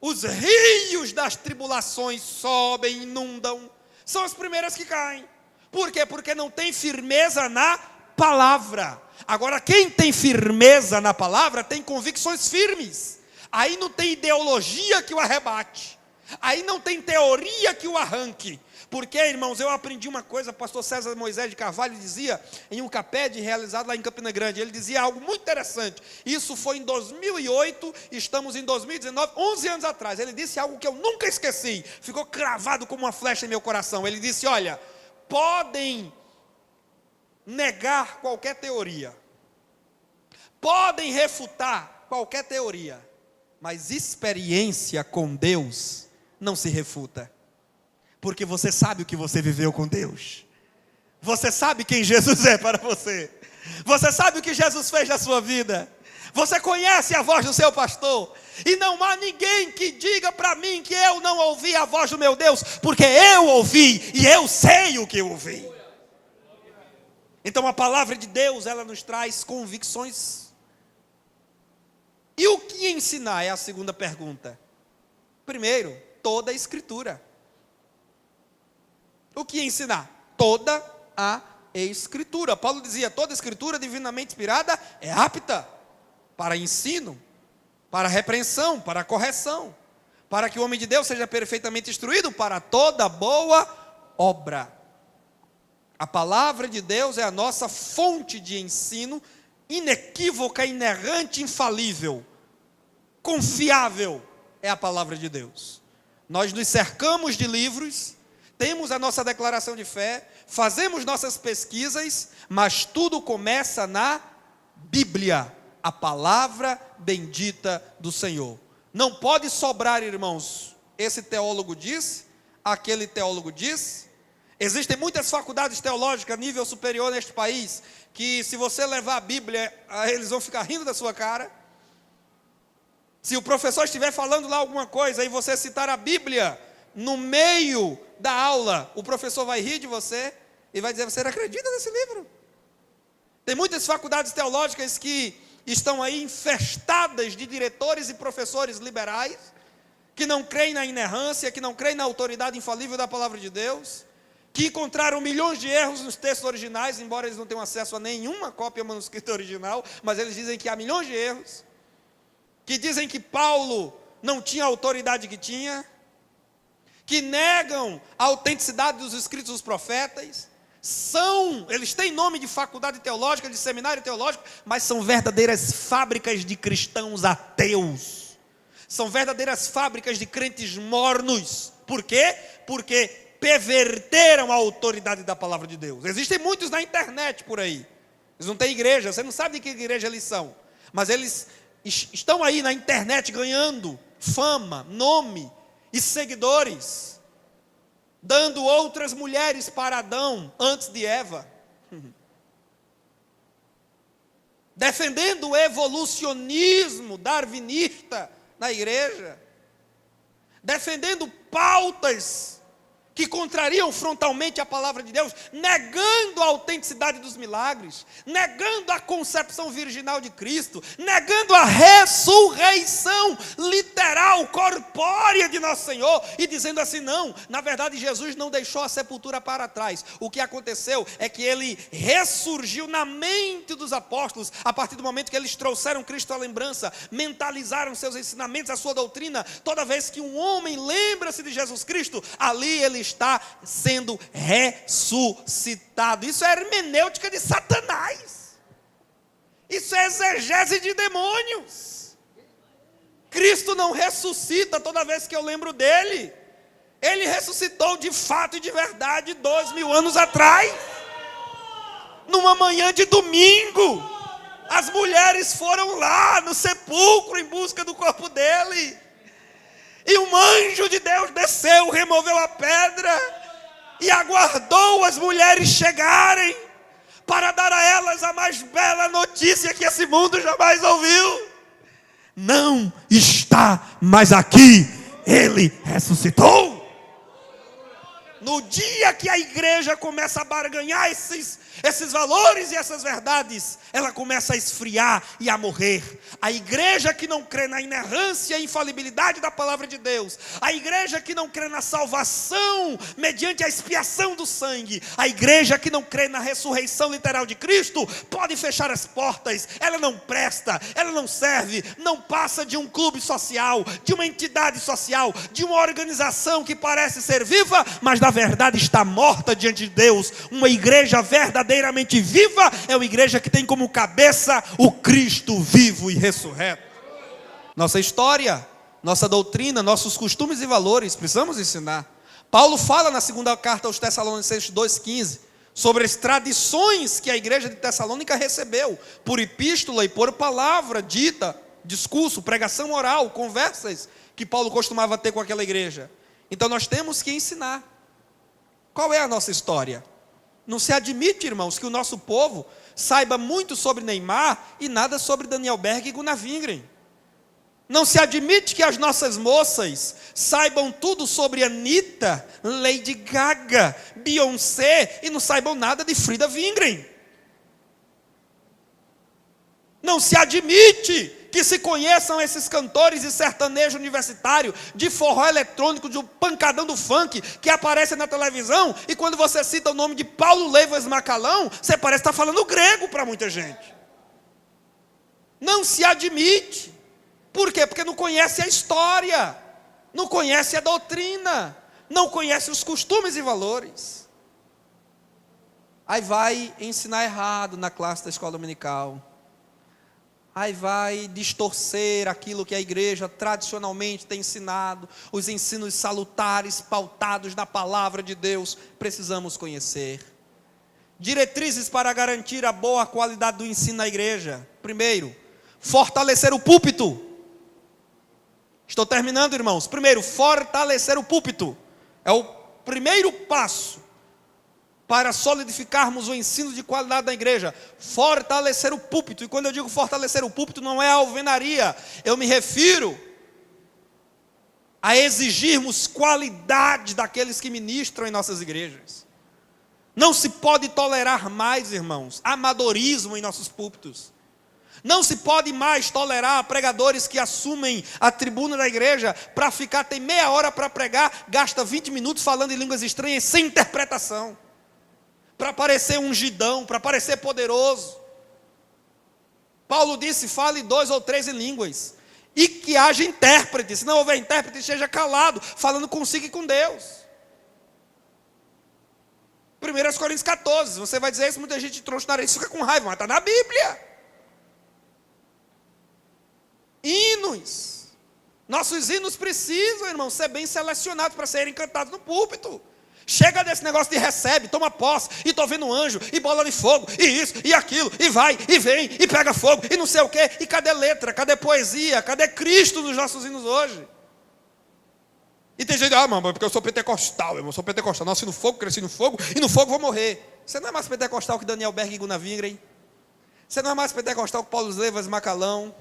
os rios das tribulações sobem, inundam, são as primeiras que caem. Por quê? Porque não tem firmeza na palavra. Agora, quem tem firmeza na palavra tem convicções firmes. Aí não tem ideologia que o arrebate, aí não tem teoria que o arranque. Porque, irmãos, eu aprendi uma coisa, o pastor César Moisés de Carvalho dizia em um CAPED realizado lá em Campina Grande. Ele dizia algo muito interessante. Isso foi em 2008, estamos em 2019, 11 anos atrás. Ele disse algo que eu nunca esqueci, ficou cravado como uma flecha em meu coração. Ele disse: olha, podem negar qualquer teoria, podem refutar qualquer teoria, mas experiência com Deus não se refuta. Porque você sabe o que você viveu com Deus. Você sabe quem Jesus é para você. Você sabe o que Jesus fez na sua vida. Você conhece a voz do seu pastor. E não há ninguém que diga para mim que eu não ouvi a voz do meu Deus, porque eu ouvi e eu sei o que eu ouvi. Então a palavra de Deus, ela nos traz convicções. E o que ensinar é a segunda pergunta. Primeiro, toda a Escritura. O que ensinar? Toda a Escritura. Paulo dizia: toda a Escritura divinamente inspirada é apta para ensino, para repreensão, para correção, para que o homem de Deus seja perfeitamente instruído para toda boa obra. A palavra de Deus é a nossa fonte de ensino, inequívoca, inerrante, infalível, confiável. É a palavra de Deus. Nós nos cercamos de livros, temos a nossa declaração de fé, fazemos nossas pesquisas, mas tudo começa na Bíblia, a palavra bendita do Senhor. Não pode sobrar, irmãos, esse teólogo diz, aquele teólogo diz. Existem muitas faculdades teológicas a nível superior neste país, que se você levar a Bíblia, eles vão ficar rindo da sua cara. Se o professor estiver falando lá alguma coisa e você citar a Bíblia no meio da aula, o professor vai rir de você e vai dizer: você não acredita nesse livro? Tem muitas faculdades teológicas que estão aí infestadas de diretores e professores liberais, que não creem na inerrância, que não creem na autoridade infalível da palavra de Deus, que encontraram milhões de erros nos textos originais, embora eles não tenham acesso a nenhuma cópia manuscrita original, mas eles dizem que há milhões de erros, que dizem que Paulo não tinha a autoridade que tinha, que negam a autenticidade dos escritos dos profetas, eles têm nome de faculdade teológica, de seminário teológico, mas são verdadeiras fábricas de cristãos ateus, são verdadeiras fábricas de crentes mornos. Por quê? Porque perverteram a autoridade da palavra de Deus. Existem muitos na internet por aí, eles não têm igreja, você não sabe de que igreja eles são, mas eles estão aí na internet ganhando fama, nome e seguidores, dando outras mulheres para Adão antes de Eva, defendendo o evolucionismo darwinista na igreja, defendendo pautas que contrariam frontalmente a palavra de Deus, negando a autenticidade dos milagres, negando a concepção virginal de Cristo, negando a ressurreição literal, corpórea de nosso Senhor, e dizendo assim: não, na verdade Jesus não deixou a sepultura para trás. O que aconteceu é que ele ressurgiu na mente dos apóstolos, a partir do momento que eles trouxeram Cristo à lembrança, mentalizaram seus ensinamentos, a sua doutrina. Toda vez que um homem lembra-se de Jesus Cristo, ali ele está sendo ressuscitado. Isso é hermenêutica de Satanás, isso é exegese de demônios. Cristo não ressuscita toda vez que eu lembro dele. Ele ressuscitou de fato e de verdade 2000 anos atrás, numa manhã de domingo. As mulheres foram lá no sepulcro em busca do corpo dele, e um anjo de Deus desceu, removeu a pedra e aguardou as mulheres chegarem para dar a elas a mais bela notícia que esse mundo jamais ouviu: não está mais aqui, ele ressuscitou. No dia que a igreja começa a barganhar esses valores e essas verdades, ela começa a esfriar e a morrer. A igreja que não crê na inerrância e infalibilidade da palavra de Deus, a igreja que não crê na salvação mediante a expiação do sangue, a igreja que não crê na ressurreição literal de Cristo, pode fechar as portas. Ela não presta, ela não serve, não passa de um clube social, de uma entidade social, de uma organização que parece ser viva, mas na verdade está morta diante de Deus. Uma igreja verdadeiramente viva é uma igreja que tem como cabeça o Cristo vivo e ressurreto. Nossa história, nossa doutrina, nossos costumes e valores precisamos ensinar. Paulo fala na segunda carta aos Tessalonicenses 2,15 sobre as tradições que a igreja de Tessalônica recebeu por epístola e por palavra dita, discurso, pregação oral, conversas que Paulo costumava ter com aquela igreja. Então nós temos que ensinar. Qual é a nossa história? Não se admite, irmãos, que o nosso povo saiba muito sobre Neymar e nada sobre Daniel Berg e Gunnar Wingren. Não se admite que as nossas moças saibam tudo sobre Anitta, Lady Gaga, Beyoncé e não saibam nada de Frida Wingren. Não se admite que se conheçam esses cantores de sertanejo universitário, de forró eletrônico, de um pancadão do funk, que aparecem na televisão, e quando você cita o nome de Paulo Leivas Macalão, você parece estar falando grego para muita gente. Não se admite. Por quê? Porque não conhece a história, não conhece a doutrina, não conhece os costumes e valores. Aí vai ensinar errado na classe da escola dominical. Aí vai distorcer aquilo que a igreja tradicionalmente tem ensinado, os ensinos salutares, pautados na palavra de Deus, precisamos conhecer. Diretrizes para garantir a boa qualidade do ensino na igreja. Primeiro, fortalecer o púlpito. Estou terminando, irmãos. Primeiro, fortalecer o púlpito. É o primeiro passo para solidificarmos o ensino de qualidade da igreja. Fortalecer o púlpito. E quando eu digo fortalecer o púlpito, não é alvenaria. Eu me refiro a exigirmos qualidade daqueles que ministram em nossas igrejas. Não se pode tolerar mais, irmãos, amadorismo em nossos púlpitos. Não se pode mais tolerar pregadores que assumem a tribuna da igreja para ficar, tem meia hora para pregar, gasta 20 minutos falando em línguas estranhas sem interpretação, para parecer ungidão, para parecer poderoso. Paulo disse, fale 2 ou 3 em línguas, e que haja intérprete. Se não houver intérprete, esteja calado, falando consigo e com Deus. 1 Coríntios 14, você vai dizer isso, muita gente troncha na nariz, fica com raiva, mas está na Bíblia. Hinos. Nossos hinos precisam, irmão, ser bem selecionados para serem cantados no púlpito. Chega desse negócio de recebe, toma posse, e estou vendo um anjo, e bola de fogo, e isso, e aquilo, e vai, e vem, e pega fogo, e não sei o quê. E cadê letra, cadê poesia, cadê Cristo nos nossos hinos hoje? E tem gente, mamãe, porque eu sou pentecostal, eu sou pentecostal, nasci no fogo, cresci no fogo, e no fogo vou morrer. Você não é mais pentecostal que Daniel Berg e Gunnar Wingren? Você não é mais pentecostal que Paulo Levas e Macalão?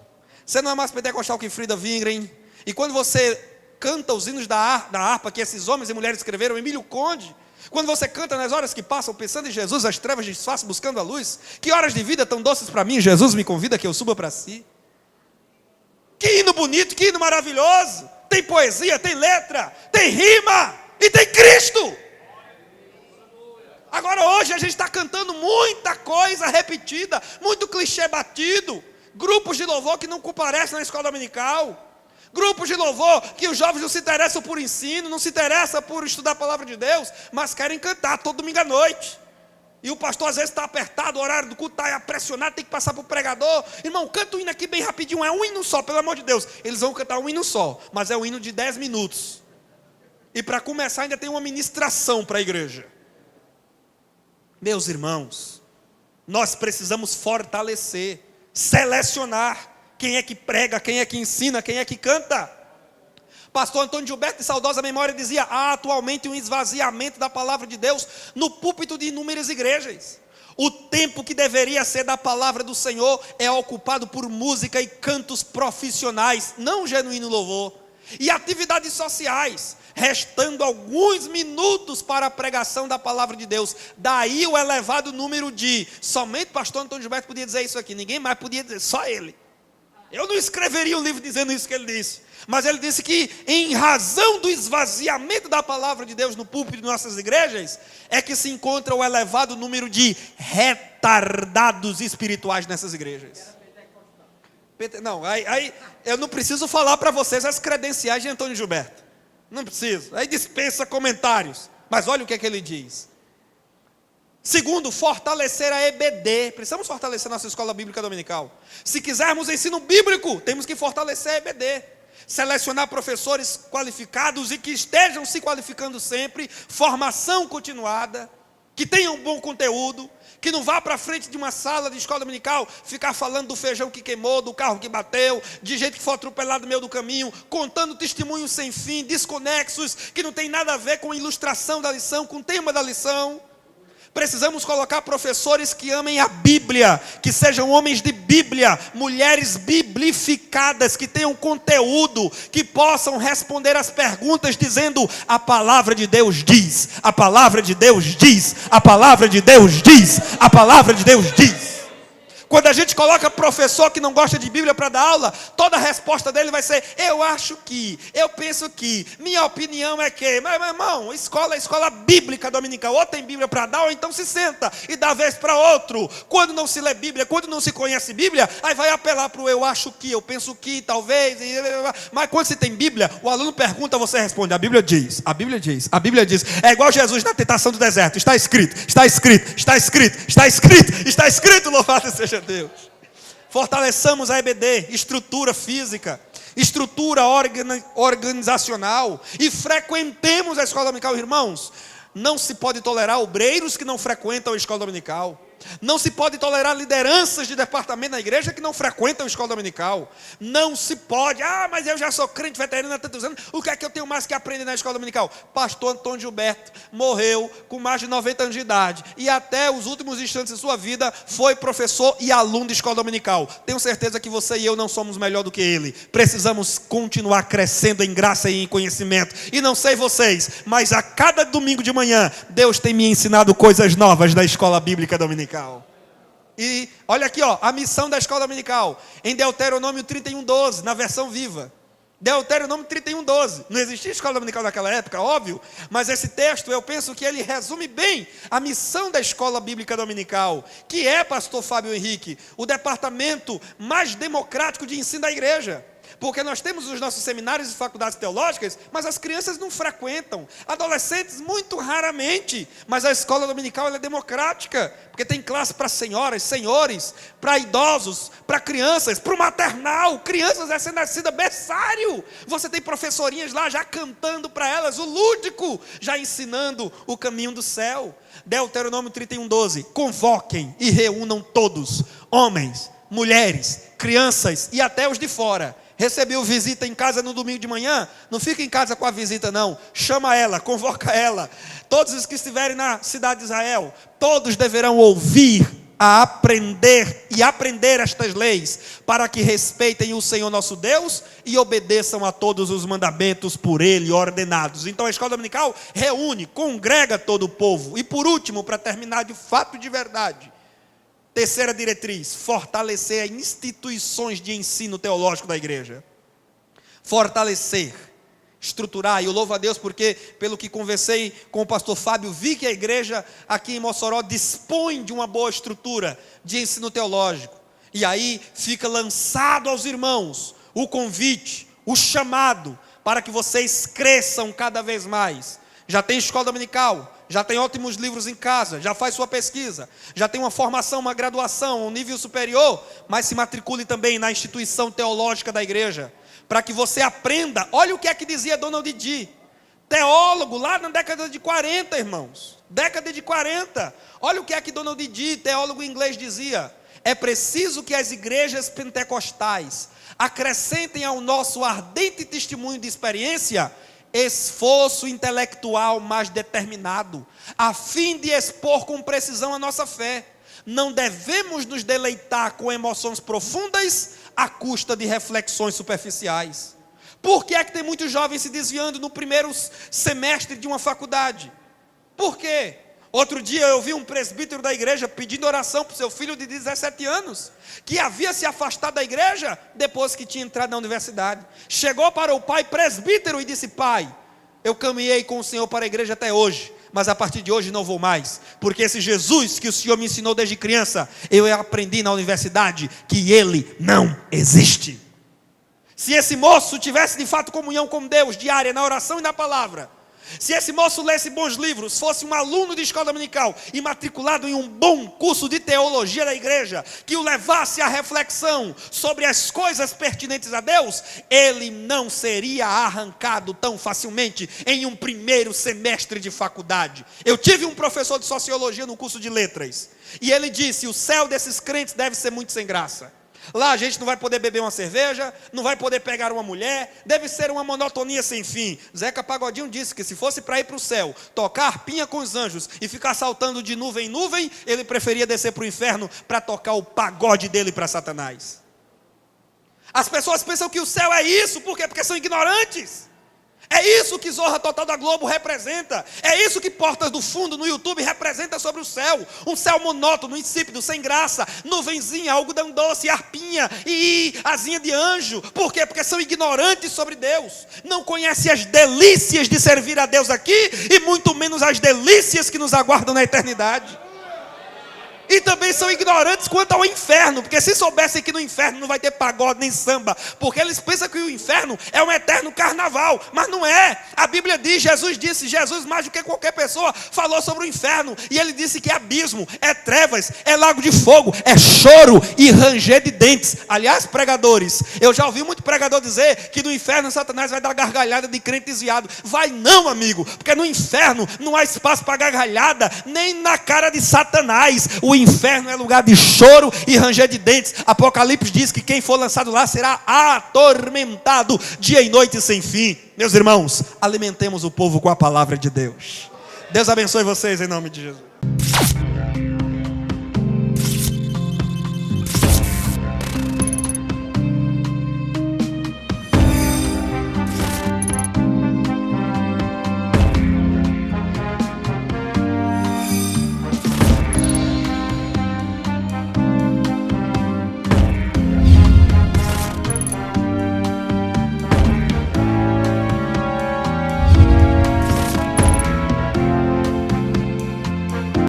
Você não é mais pentecostal que Frida Wingren? E quando você canta os hinos da harpa que esses homens e mulheres escreveram, Emílio Conde, quando você canta nas horas que passam pensando em Jesus, as trevas disfarçam buscando a luz, que horas de vida tão doces para mim, Jesus me convida que eu suba para si. Que hino bonito, que hino maravilhoso, tem poesia, tem letra, tem rima e tem Cristo. Agora hoje a gente está cantando muita coisa repetida, muito clichê batido, grupos de louvor que não comparecem na escola dominical, grupos de louvor que os jovens não se interessam por ensino, não se interessam por estudar a palavra de Deus, mas querem cantar todo domingo à noite. E o pastor às vezes está apertado, o horário do culto está pressionado, tem que passar para o pregador. Irmão, canta o hino aqui bem rapidinho, é um hino só, pelo amor de Deus. Eles vão cantar um hino só, mas é um hino de 10 minutos. E para começar ainda tem uma ministração para a igreja. Meus irmãos, nós precisamos fortalecer, selecionar quem é que prega, quem é que ensina, quem é que canta. Pastor Antônio Gilberto, de saudosa memória, dizia, há atualmente um esvaziamento da palavra de Deus no púlpito de inúmeras igrejas. O tempo que deveria ser da palavra do Senhor é ocupado por música e cantos profissionais, não genuíno louvor, e atividades sociais, restando alguns minutos para a pregação da palavra de Deus. Daí o elevado número de, somente pastor Antônio Gilberto podia dizer isso aqui, ninguém mais podia dizer, só ele. Eu não escreveria um livro dizendo isso que ele disse, mas ele disse que em razão do esvaziamento da palavra de Deus no púlpito de nossas igrejas, é que se encontra o elevado número de retardados espirituais nessas igrejas. Não, aí eu não preciso falar para vocês as credenciais de Antônio Gilberto, não preciso, aí dispensa comentários, mas olha o que é que ele diz. Segundo, fortalecer a EBD. Precisamos fortalecer nossa escola bíblica dominical. Se quisermos ensino bíblico, temos que fortalecer a EBD. Selecionar professores qualificados e que estejam se qualificando sempre. Formação continuada. Que tenham um bom conteúdo. Que não vá para frente de uma sala de escola dominical ficar falando do feijão que queimou, do carro que bateu, de gente que foi atropelado no meio do caminho, contando testemunhos sem fim, desconexos, que não tem nada a ver com a ilustração da lição, com o tema da lição. Precisamos colocar professores que amem a Bíblia, que sejam homens de Bíblia, mulheres biblificadas, que tenham conteúdo, que possam responder as perguntas dizendo, a palavra de Deus diz, a palavra de Deus diz, a palavra de Deus diz, a palavra de Deus diz. Quando a gente coloca professor que não gosta de Bíblia para dar aula, toda a resposta dele vai ser, eu acho que, eu penso que, minha opinião é que. Mas, meu irmão, escola bíblica dominical, ou tem Bíblia para dar, ou então se senta e dá vez para outro. Quando não se lê Bíblia, quando não se conhece Bíblia, aí vai apelar para o eu acho que, eu penso que, talvez. Mas quando se tem Bíblia, o aluno pergunta, você responde, a Bíblia diz, a Bíblia diz, a Bíblia diz. É igual Jesus na tentação do deserto, está escrito, está escrito, está escrito, está escrito, está escrito, louvado seja Deus. Fortaleçamos a EBD, estrutura física, estrutura organizacional, e frequentemos a escola dominical, irmãos. Não se pode tolerar obreiros que não frequentam a escola dominical. Não se pode tolerar lideranças de departamento na igreja que não frequentam a escola dominical. Não se pode, mas eu já sou crente veterano há tantos anos, o que é que eu tenho mais que aprender na escola dominical? Pastor Antônio Gilberto morreu com mais de 90 anos de idade, e até os últimos instantes de sua vida foi professor e aluno de escola dominical. Tenho certeza que você e eu não somos melhor do que ele. Precisamos continuar crescendo em graça e em conhecimento. E não sei vocês, mas a cada domingo de manhã Deus tem me ensinado coisas novas da escola bíblica dominical. E olha aqui, ó, a missão da escola dominical, em Deuteronômio 31:12, na versão viva. Deuteronômio 31:12. Não existia escola dominical naquela época, óbvio, mas esse texto, eu penso que ele resume bem a missão da escola bíblica dominical, que é, pastor Fábio Henrique, o departamento mais democrático de ensino da igreja. Porque nós temos os nossos seminários e faculdades teológicas, mas as crianças não frequentam, adolescentes muito raramente, mas a escola dominical ela é democrática, porque tem classe para senhoras, senhores, para idosos, para crianças, para o maternal, crianças recém-nascidas, berçário, você tem professorinhas lá já cantando para elas, o lúdico, já ensinando o caminho do céu. Deuteronômio 31:12, convoquem e reúnam todos, homens, mulheres, crianças e até os de fora. Recebeu visita em casa no domingo de manhã, não fica em casa com a visita não, chama ela, convoca ela. Todos os que estiverem na cidade de Israel, todos deverão ouvir, a aprender e aprender estas leis, para que respeitem o Senhor nosso Deus e obedeçam a todos os mandamentos por Ele ordenados. Então a escola dominical reúne, congrega todo o povo. E por último, para terminar de fato de verdade, terceira diretriz, fortalecer as instituições de ensino teológico da igreja. Fortalecer, estruturar, e eu louvo a Deus porque, pelo que conversei com o pastor Fábio, vi que a igreja aqui em Mossoró dispõe de uma boa estrutura de ensino teológico. E aí fica lançado aos irmãos o convite, o chamado, para que vocês cresçam cada vez mais. Já tem escola dominical, já tem ótimos livros em casa, já faz sua pesquisa, já tem uma formação, uma graduação, um nível superior, mas se matricule também na instituição teológica da igreja, para que você aprenda. Olha o que é que dizia Donald Dee, teólogo lá na década de 40, irmãos, década de 40, olha o que é que Donald Dee, teólogo inglês, dizia: é preciso que as igrejas pentecostais acrescentem ao nosso ardente testemunho de experiência esforço intelectual mais determinado, a fim de expor com precisão a nossa fé. Não devemos nos deleitar com emoções profundas à custa de reflexões superficiais. Por que é que tem muitos jovens se desviando no primeiro semestre de uma faculdade? Por quê? Outro dia eu vi um presbítero da igreja pedindo oração para o seu filho de 17 anos, que havia se afastado da igreja depois que tinha entrado na universidade. Chegou para o pai presbítero e disse: pai, eu caminhei com o Senhor para a igreja até hoje, mas a partir de hoje não vou mais, porque esse Jesus que o Senhor me ensinou desde criança, eu aprendi na universidade que Ele não existe. Se esse moço tivesse de fato comunhão com Deus diária, na oração e na palavra, se esse moço lesse bons livros, fosse um aluno de escola dominical e matriculado em um bom curso de teologia da igreja, que o levasse à reflexão sobre as coisas pertinentes a Deus, ele não seria arrancado tão facilmente em um primeiro semestre de faculdade. Eu tive um professor de sociologia no curso de letras, e ele disse: o céu desses crentes deve ser muito sem graça. Lá a gente não vai poder beber uma cerveja, não vai poder pegar uma mulher, deve ser uma monotonia sem fim. Zeca Pagodinho disse que se fosse para ir para o céu, tocar harpinha com os anjos e ficar saltando de nuvem em nuvem, ele preferia descer para o inferno para tocar o pagode dele para Satanás. As pessoas pensam que o céu é isso, por quê? Porque são ignorantes. É isso que Zorra Total da Globo representa. É isso que Portas do Fundo no YouTube representa sobre o céu. Um céu monótono, insípido, sem graça, nuvenzinha, algodão doce, arpinha e asinha de anjo. Por quê? Porque são ignorantes sobre Deus. Não conhecem as delícias de servir a Deus aqui e muito menos as delícias que nos aguardam na eternidade. E também são ignorantes quanto ao inferno, porque se soubessem que no inferno não vai ter pagode nem samba, porque eles pensam que o inferno é um eterno carnaval, mas não é. A Bíblia diz, Jesus mais do que qualquer pessoa falou sobre o inferno, e ele disse que é abismo, é trevas, é lago de fogo, é choro e ranger de dentes. Aliás, pregadores, eu já ouvi muito pregador dizer que no inferno Satanás vai dar gargalhada de crente desviado. Vai não, amigo, porque no inferno não há espaço para gargalhada, nem na cara de Satanás. O inferno é lugar de choro e ranger de dentes. Apocalipse diz que quem for lançado lá será atormentado dia e noite sem fim. Meus irmãos, alimentemos o povo com a palavra de Deus. Deus abençoe vocês em nome de Jesus.